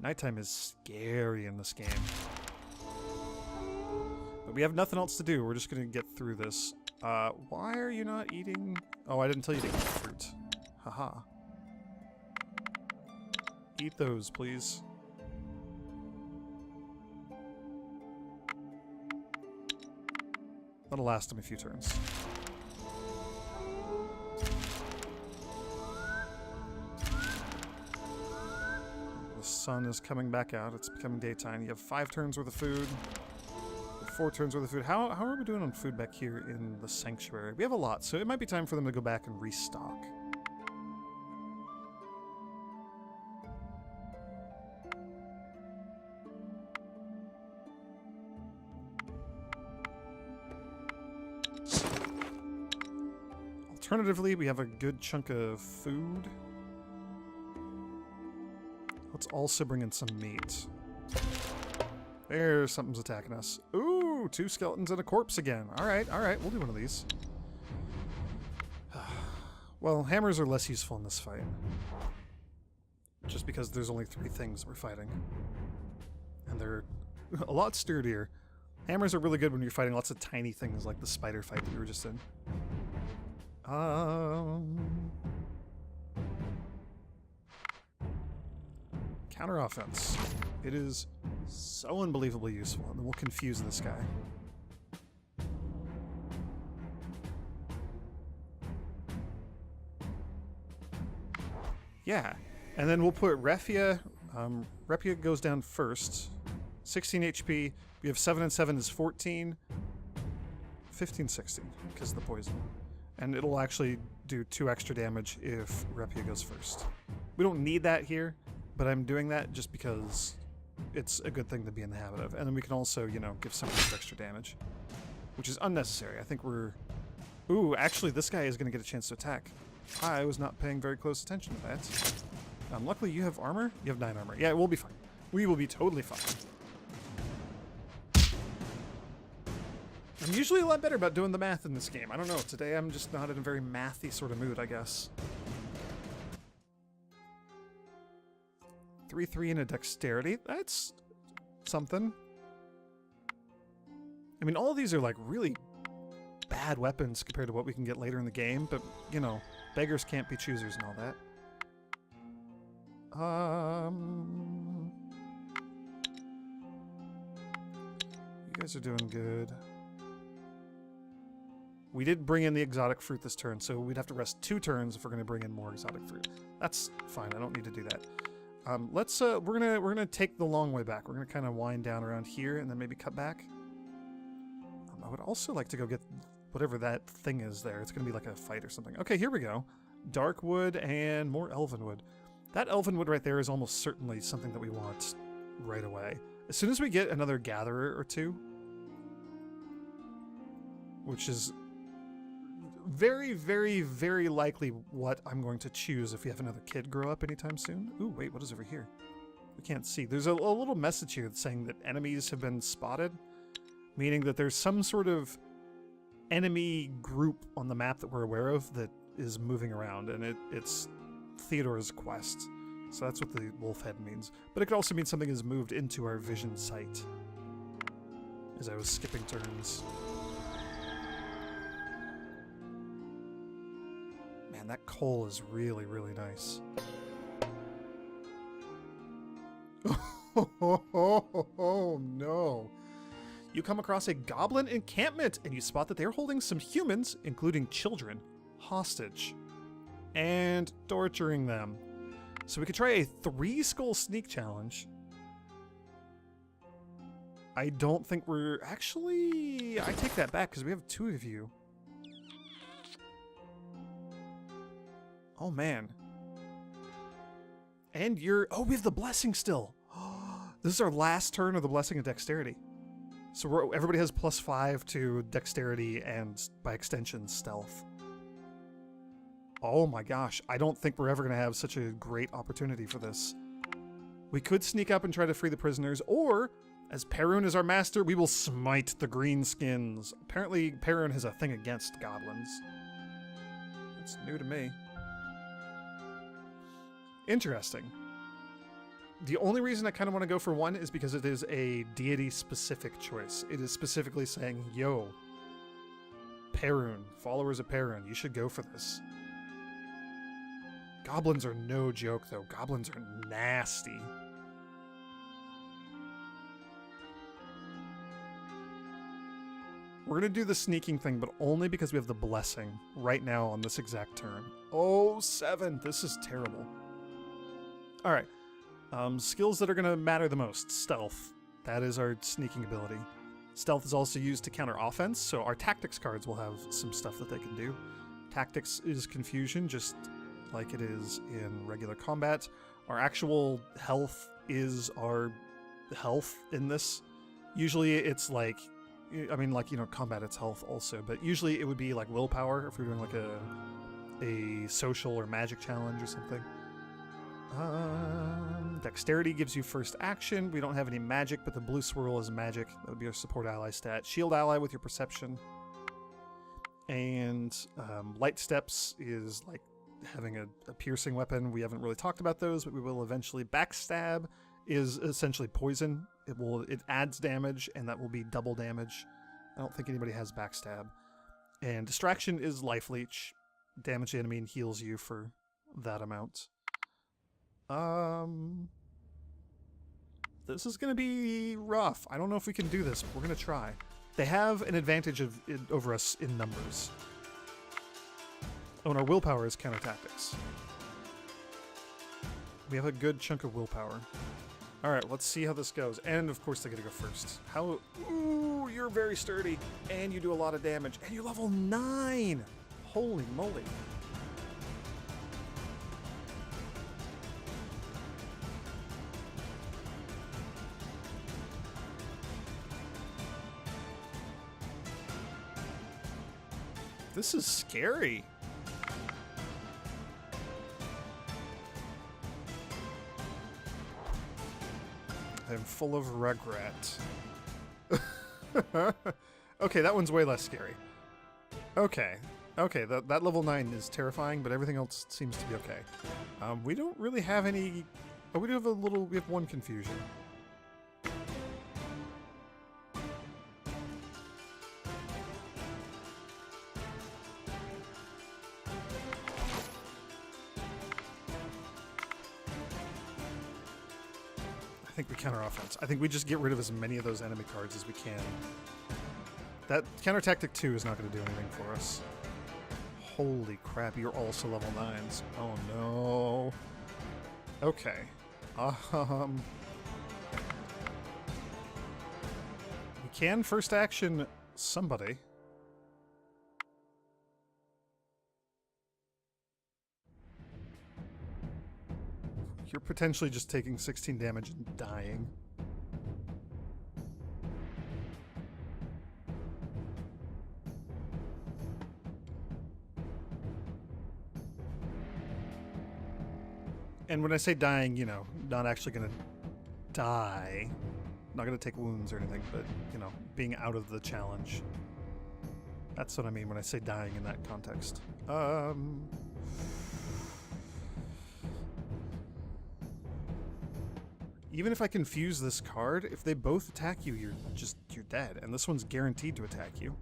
Nighttime is scary in this game. But we have nothing else to do. We're just going to get through this. Why are you not eating? Oh, I didn't tell you to eat fruit. Haha. Eat those, please. That'll last him a few turns. The sun is coming back out. It's becoming daytime. You have 5 turns worth of food. 4 turns worth of food. How are we doing on food back here in the sanctuary? We have a lot, so it might be time for them to go back and restock. Alternatively, we have a good chunk of food. Let's also bring in some meat. There's something's attacking us. Ooh, 2 skeletons and a corpse again. Alright, we'll do one of these. Well, hammers are less useful in this fight. Just because there's only 3 things we're fighting. And they're a lot sturdier. Hammers are really good when you're fighting lots of tiny things like the spider fight that we were just in. Counter offense. It is so unbelievably useful, and then we'll confuse this guy. Yeah, and then we'll put Refia. Refia goes down first. 16 HP. We have 7 and 7 is 14. 15, 16 because of the poison. And it'll actually do 2 extra damage if Refia goes first. We don't need that here, but I'm doing that just because it's a good thing to be in the habit of. And then we can also, you know, give somebody extra damage, which is unnecessary. I think we're... Ooh, actually, this guy is going to get a chance to attack. I was not paying very close attention to that. Luckily, you have armor? You have 9 armor. Yeah, we'll be fine. We will be totally fine. I'm usually a lot better about doing the math in this game. I don't know. Today I'm just not in a very mathy sort of mood, I guess. 3-3 and a dexterity. That's something. I mean, all of these are like really bad weapons compared to what we can get later in the game, but, you know, beggars can't be choosers and all that. You guys are doing good. We did bring in the exotic fruit this turn, so we'd have to rest 2 turns if we're going to bring in more exotic fruit. That's fine. I don't need to do that. We're gonna take the long way back. We're gonna kind of wind down around here and then maybe cut back. I would also like to go get whatever that thing is there. It's gonna be like a fight or something. Okay, here we go. Dark wood and more elven wood. That elven wood right there is almost certainly something that we want right away. As soon as we get another gatherer or 2, which is very, very, very likely what I'm going to choose if we have another kid grow up anytime soon. Ooh, wait, what is over here? We can't see. There's a little message here that's saying that enemies have been spotted, meaning that there's some sort of enemy group on the map that we're aware of that is moving around, and it's Theodore's quest. So that's what the wolf head means. But it could also mean something has moved into our vision sight as I was skipping turns. Man, that coal is really, really nice. Oh no. You come across a goblin encampment and you spot that they're holding some humans, including children, hostage and torturing them. So we could try a 3-skull sneak challenge. I don't think we're actually... I take that back because we have 2 of you. Oh man. And you're... Oh, we have the blessing still. This is our last turn of the blessing of dexterity. So everybody has +5 to dexterity and, by extension, stealth. Oh my gosh, I don't think we're ever going to have such a great opportunity for this. We could sneak up and try to free the prisoners, or, as Perun is our master, we will smite the greenskins. Apparently, Perun has a thing against goblins. That's new to me. Interesting. The only reason I kind of want to go for 1 is because it is a deity-specific choice. It is specifically saying, yo, Perun, followers of Perun, you should go for this. Goblins are no joke, though. Goblins are nasty. We're going to do the sneaking thing, but only because we have the blessing right now on this exact turn. Oh, 7. This is terrible. All right. Skills that are going to matter the most. Stealth. That is our sneaking ability. Stealth is also used to counter offense, so our tactics cards will have some stuff that they can do. Tactics is confusion, just like it is in regular combat. Our actual health is our health in this. Usually it's like, I mean, like, you know, combat it's health also, but usually it would be like willpower if we're doing like a social or magic challenge or something. Dexterity gives you first action. We don't have any magic, but the blue swirl is magic. That would be our support ally stat. Shield ally with your perception. And light steps is like having a piercing weapon. We haven't really talked about those, but we will eventually. Backstab is essentially poison. It adds damage, and that will be double damage. I don't think anybody has backstab. And distraction is life leech. Damage the enemy and heals you for that amount. This is gonna be rough. I don't know if we can do this, but we're gonna try. They have an advantage over us in numbers. Oh, and our willpower is counter tactics. We have a good chunk of willpower. All right, let's see how this goes. And of course, they get to go first. How? Ooh, you're very sturdy, and you do a lot of damage, and you're level 9. Holy moly! This is scary. I'm full of regret. Okay, that one's way less scary. Okay, that level 9 is terrifying, but everything else seems to be okay. We don't really have any... Oh, we have one confusion. I think we counter offense. I think we just get rid of as many of those enemy cards as we can. That counter tactic 2 is not going to do anything for us. Holy crap, you're also level 9s. Oh no. Okay. We can first action somebody. You're potentially just taking 16 damage and dying. And when I say dying, you know, not actually gonna die. Not gonna take wounds or anything, but, you know, being out of the challenge. That's what I mean when I say dying in that context. Even if I confuse this card, if they both attack you, you're dead. And this one's guaranteed to attack you.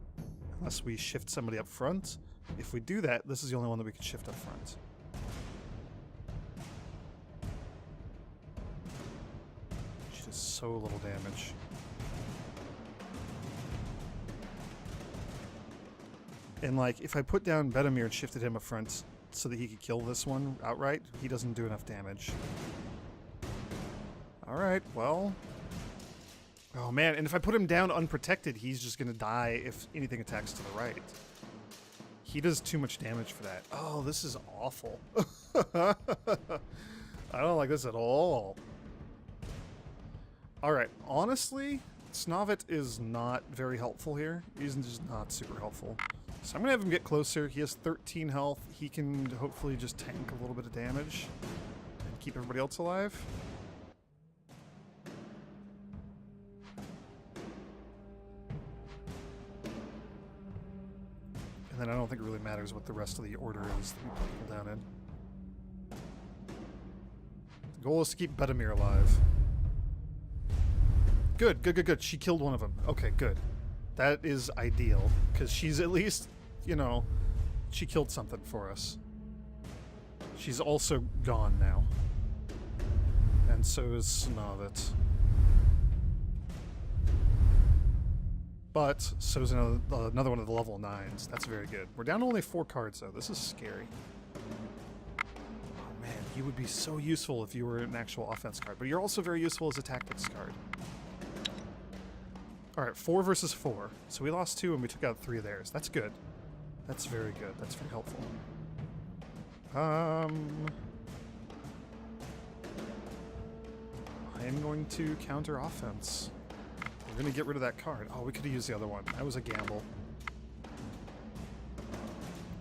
Unless we shift somebody up front, If we do that, this is the only one that we can shift up front. She does so little damage. And like, if I put down Bedamir and shifted him up front so that he could kill this one outright, he doesn't do enough damage. Alright, well... Oh man, and if I put him down unprotected, he's just gonna die if anything attacks to the right. He does too much damage for that. Oh, this is awful. I don't like this at all. Alright, honestly, Snavit is not very helpful here. He's just not super helpful. So I'm gonna have him get closer. He has 13 health. He can hopefully just tank a little bit of damage and keep everybody else alive. And then I don't think it really matters what the rest of the order is that we put people down in. The goal is to keep Bedamir alive. Good, good, good, good. She killed one of them. Okay, good. That is ideal, because she's at least, you know, she killed something for us. She's also gone now. And so is Snavit. But so is another one of the level 9s. That's very good. We're down to only 4 cards, though. This is scary. Oh, man. You would be so useful if you were an actual offense card. But you're also very useful as a tactics card. Alright, 4 versus 4. So we lost 2 and we took out 3 of theirs. That's good. That's very good. That's very helpful. I am going to counter offense. We're going to get rid of that card. Oh, we could have used the other one. That was a gamble.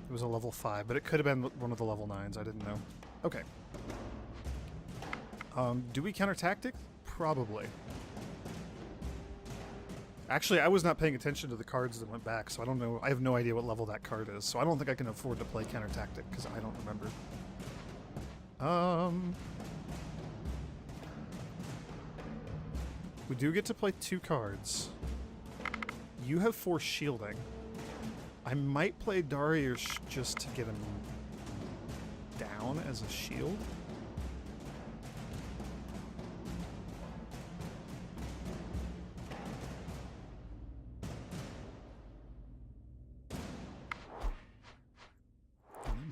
It was a level 5, but it could have been one of the level 9s. I didn't know. Okay. Do we counter tactic? Probably. Actually, I was not paying attention to the cards that went back, so I don't know. I have no idea what level that card is, so I don't think I can afford to play counter tactic because I don't remember. We do get to play 2 cards. You have 4 shielding. I might play Darius just to get him down as a shield.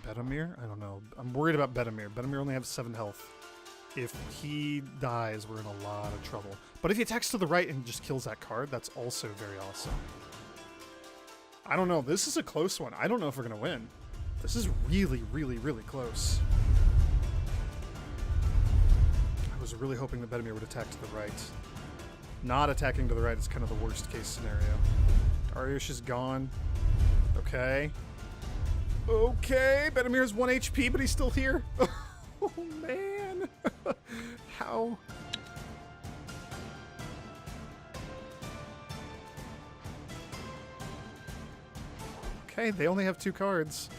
Bedamir? I don't know. I'm worried about Bedamir. Bedamir only has 7 health. If he dies, we're in a lot of trouble. But if he attacks to the right and just kills that card, that's also very awesome. I don't know. This is a close one. I don't know if we're going to win. This is really, really, really close. I was really hoping that Bedamir would attack to the right. Not attacking to the right is kind of the worst case scenario. Darius is gone. Okay. Okay, Bedamir has 1 HP, but he's still here. Oh, man. How? Okay, they only have 2 cards.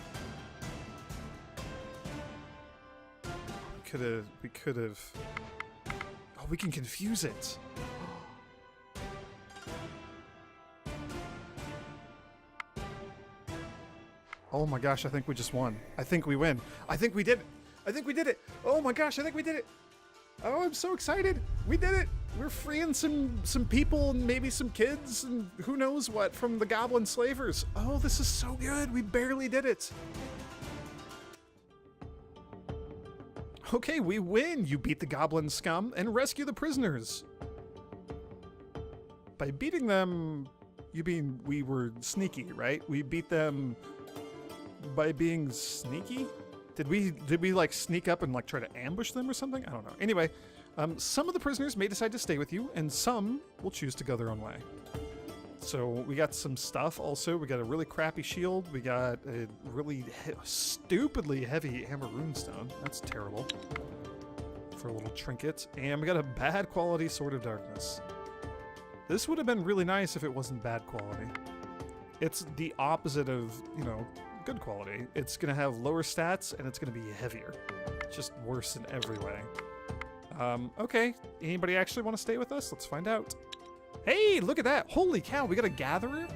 We could have... Oh, we can confuse it. Oh my gosh, I think we just won. I think we win. I think we did it. I think we did it. Oh my gosh, I think we did it. Oh, I'm so excited. We did it. We're freeing some people and maybe some kids and who knows what from the goblin slavers. Oh, this is so good. We barely did it. Okay, we win. You beat the goblin scum and rescue the prisoners. By beating them, you mean we were sneaky, right? We beat them by being sneaky? Did we like sneak up and like try to ambush them or something? I don't know. Anyway, some of the prisoners may decide to stay with you and some will choose to go their own way. So we got some stuff also. We got a really crappy shield. We got a really stupidly heavy hammer runestone. That's terrible. For a little trinket. And we got a bad quality Sword of Darkness. This would have been really nice if it wasn't bad quality. It's the opposite of, you know, good quality. It's going to have lower stats and it's going to be heavier. Just worse in every way. Okay. Anybody actually want to stay with us? Let's find out. Hey, look at that. Holy cow, we got a gatherer?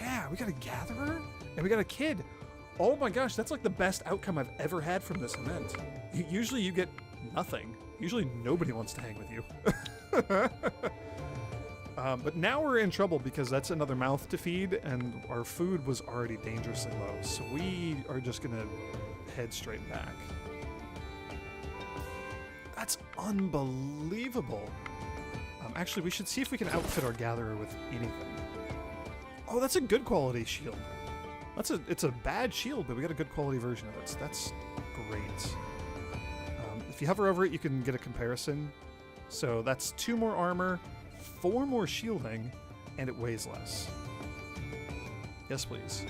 Yeah, we got a gatherer? And we got a kid. Oh my gosh, that's like the best outcome I've ever had from this event. Usually you get nothing. Usually nobody wants to hang with you. But now we're in trouble because that's another mouth to feed, and our food was already dangerously low. So we are just going to head straight back. That's unbelievable. Actually, we should see if we can outfit our gatherer with anything. Oh, that's a good quality shield. It's a bad shield, but we got a good quality version of it, so that's great. If you hover over it, you can get a comparison. So that's 2 more armor, 4 more shielding, and it weighs less. Yes, please.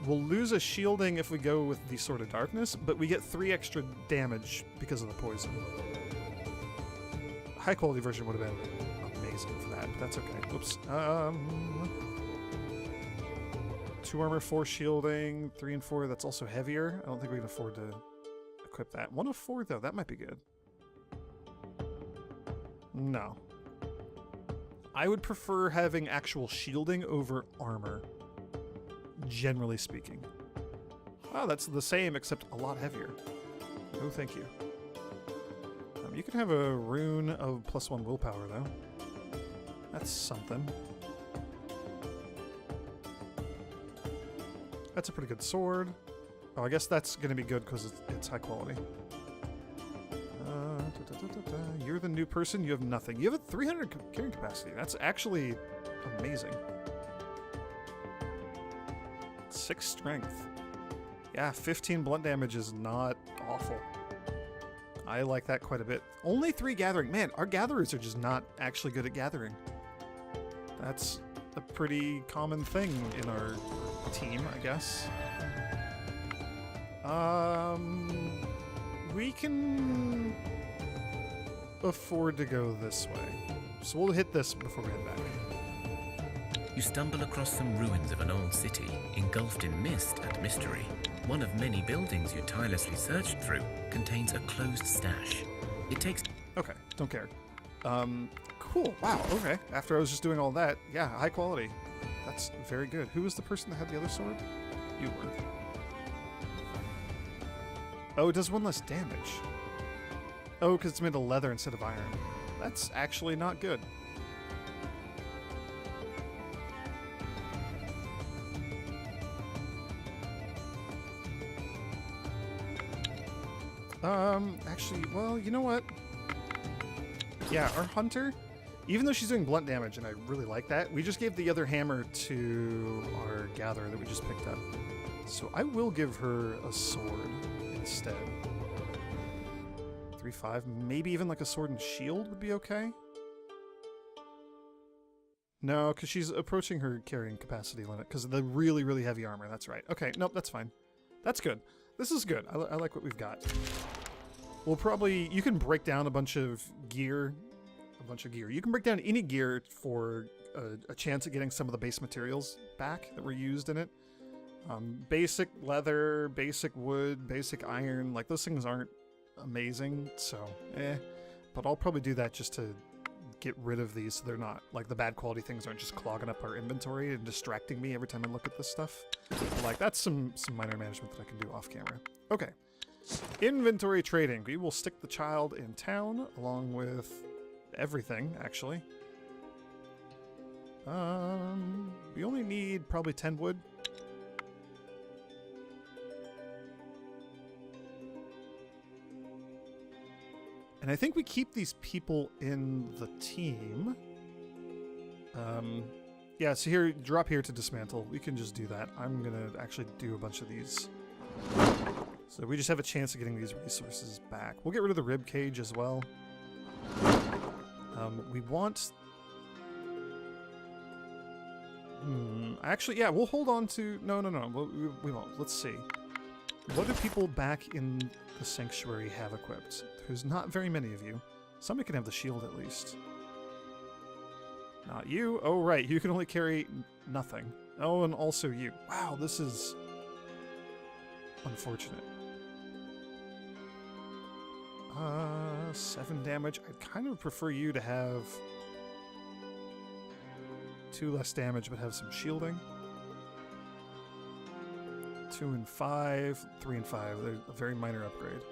We'll lose a shielding if we go with the Sword of Darkness, but we get 3 extra damage because of the poison. High quality version would have been amazing for that, but that's okay. Oops. 2 armor, 4 shielding, 3 and 4. That's also heavier. I don't think we can afford to equip that. 1 of 4 though. That might be good. No. I would prefer having actual shielding over armor, generally speaking. Wow, that's the same except a lot heavier. No, thank you. You can have a rune of +1 willpower, though. That's something. That's a pretty good sword. Oh, I guess that's going to be good because it's high quality. You're the new person. You have nothing. You have a 300 carrying capacity. That's actually amazing. 6 strength. Yeah, 15 blunt damage is not awful. I like that quite a bit. Only 3 gathering. Man, our gatherers are just not actually good at gathering. That's a pretty common thing in our team, I guess. We can afford to go this way. So we'll hit this before we head back. You stumble across some ruins of an old city, engulfed in mist and mystery. One of many buildings you tirelessly searched through contains a closed stash. It takes... Okay, don't care. Cool. Wow, okay. After I was just doing all that, yeah, high quality. That's very good. Who was the person that had the other sword? You were. Oh, it does 1 less damage. Oh, because it's made of leather instead of iron. That's actually not good. Actually, well, you know what? Yeah, our hunter, even though she's doing blunt damage, and I really like that, we just gave the other hammer to our gatherer that we just picked up. So I will give her a sword instead. 3-5, maybe even like a sword and shield would be okay? No, because she's approaching her carrying capacity limit because of the really, really heavy armor. That's right. Okay, nope, that's fine. That's good. This is good. I like what we've got. We'll probably... You can break down a bunch of gear. You can break down any gear for a chance at getting some of the base materials back that were used in it. Basic leather, basic wood, basic iron. Like, those things aren't amazing, so but I'll probably do that just to get rid of these so they're not, like, the bad quality things aren't just clogging up our inventory and distracting me every time I look at this stuff. But, like, that's some minor management that I can do off camera. Okay. Inventory trading. We will stick the child in town along with everything, actually. We only need probably 10 wood. And I think we keep these people in the team. Yeah, so here, drop here to dismantle. We can just do that. I'm gonna actually do a bunch of these. So we just have a chance of getting these resources back. We'll get rid of the rib cage as well. We want... Actually, yeah, we'll hold on to... No, we won't. Let's see. What do people back in the sanctuary have equipped? There's not very many of you. Somebody can have the shield at least. Not you. Oh, right. You can only carry nothing. Oh, and also you. Wow, this is unfortunate. 7 damage. I'd kind of prefer you to have 2 less damage, but have some shielding. 2 and 5, 3 and 5. They're a very minor upgrade.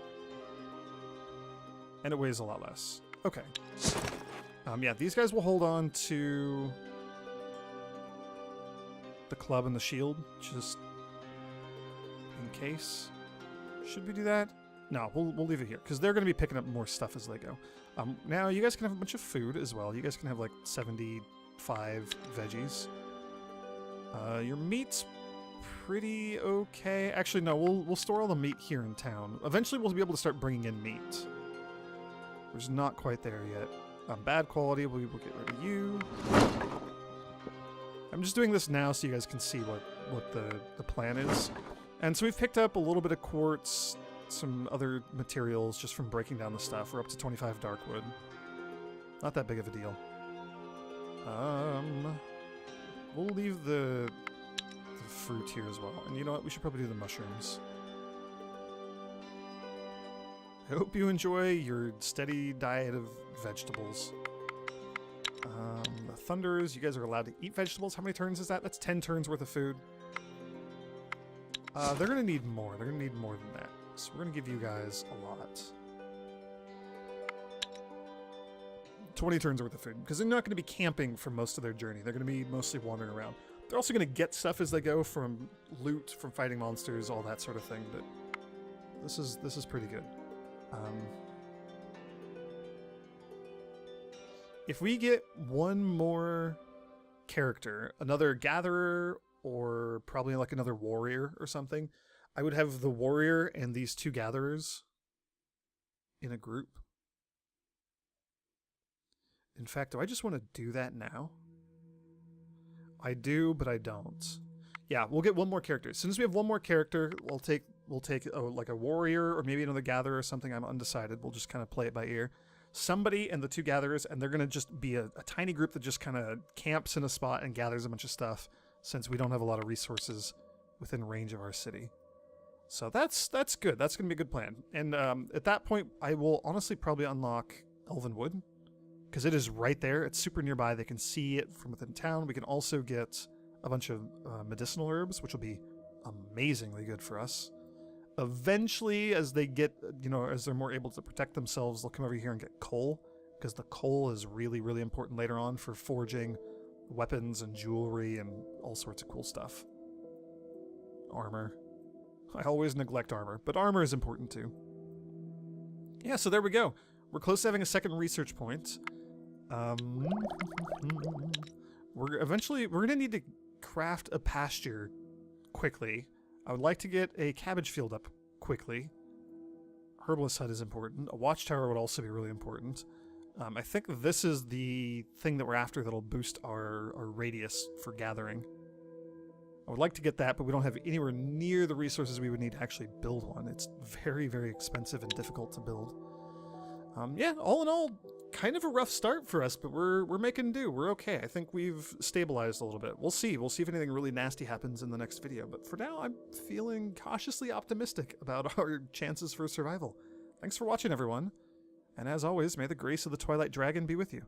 And it weighs a lot less. Okay. Yeah, these guys will hold on to the club and the shield, just in case. Should we do that? No, we'll leave it here, because they're going to be picking up more stuff as they go. Now, you guys can have a bunch of food as well. You guys can have, like, 75 veggies. Your meat's pretty okay. Actually, no, we'll store all the meat here in town. Eventually, we'll be able to start bringing in meat. We're just not quite there yet. Bad quality, we will get rid of you. I'm just doing this now so you guys can see what the plan is. And so we've picked up a little bit of quartz, some other materials just from breaking down the stuff. We're up to 25 darkwood. Not that big of a deal. We'll leave the fruit here as well. And you know what? We should probably do the mushrooms. I hope you enjoy your steady diet of vegetables. The Thunderers, you guys are allowed to eat vegetables. How many turns is that? That's 10 turns worth of food. They're going to need more. They're going to need more than that. So we're going to give you guys a lot. 20 turns worth of food. Because they're not going to be camping for most of their journey. They're going to be mostly wandering around. They're also going to get stuff as they go from loot, from fighting monsters, all that sort of thing. But this is pretty good. If we get one more character, another gatherer, or probably like another warrior or something, I would have the warrior and these two gatherers in a group. In fact, do I just want to do that now? I do, but I don't. Yeah, we'll get one more character. As soon as we have one more character, we'll take like a warrior or maybe another gatherer or something. I'm undecided. We'll just kind of play it by ear. Somebody and the two gatherers, and they're going to just be a tiny group that just kind of camps in a spot and gathers a bunch of stuff, since we don't have a lot of resources within range of our city. So that's good. That's going to be a good plan. And at that point, I will honestly probably unlock Elvenwood, because it is right there. It's super nearby. They can see it from within town. We can also get a bunch of medicinal herbs, which will be amazingly good for us. Eventually, as they get, as they're more able to protect themselves, they'll come over here and get coal, because the coal is really, really important later on for forging weapons and jewelry and all sorts of cool stuff. Armor. I always neglect armor, but armor is important too. Yeah, so there we go. We're close to having a second research point. We're going to need to craft a pasture quickly. I would like to get a cabbage field up quickly. Herbalist Hut is important. A watchtower would also be really important. I think this is the thing that we're after that'll boost our radius for gathering. I would like to get that, but we don't have anywhere near the resources we would need to actually build one. It's very, very expensive and difficult to build. Yeah, all in all, kind of a rough start for us, but we're making do. We're okay. I think we've stabilized a little bit. We'll see. We'll see if anything really nasty happens in the next video. But for now, I'm feeling cautiously optimistic about our chances for survival. Thanks for watching, everyone. And as always, may the grace of the Twilight Dragon be with you.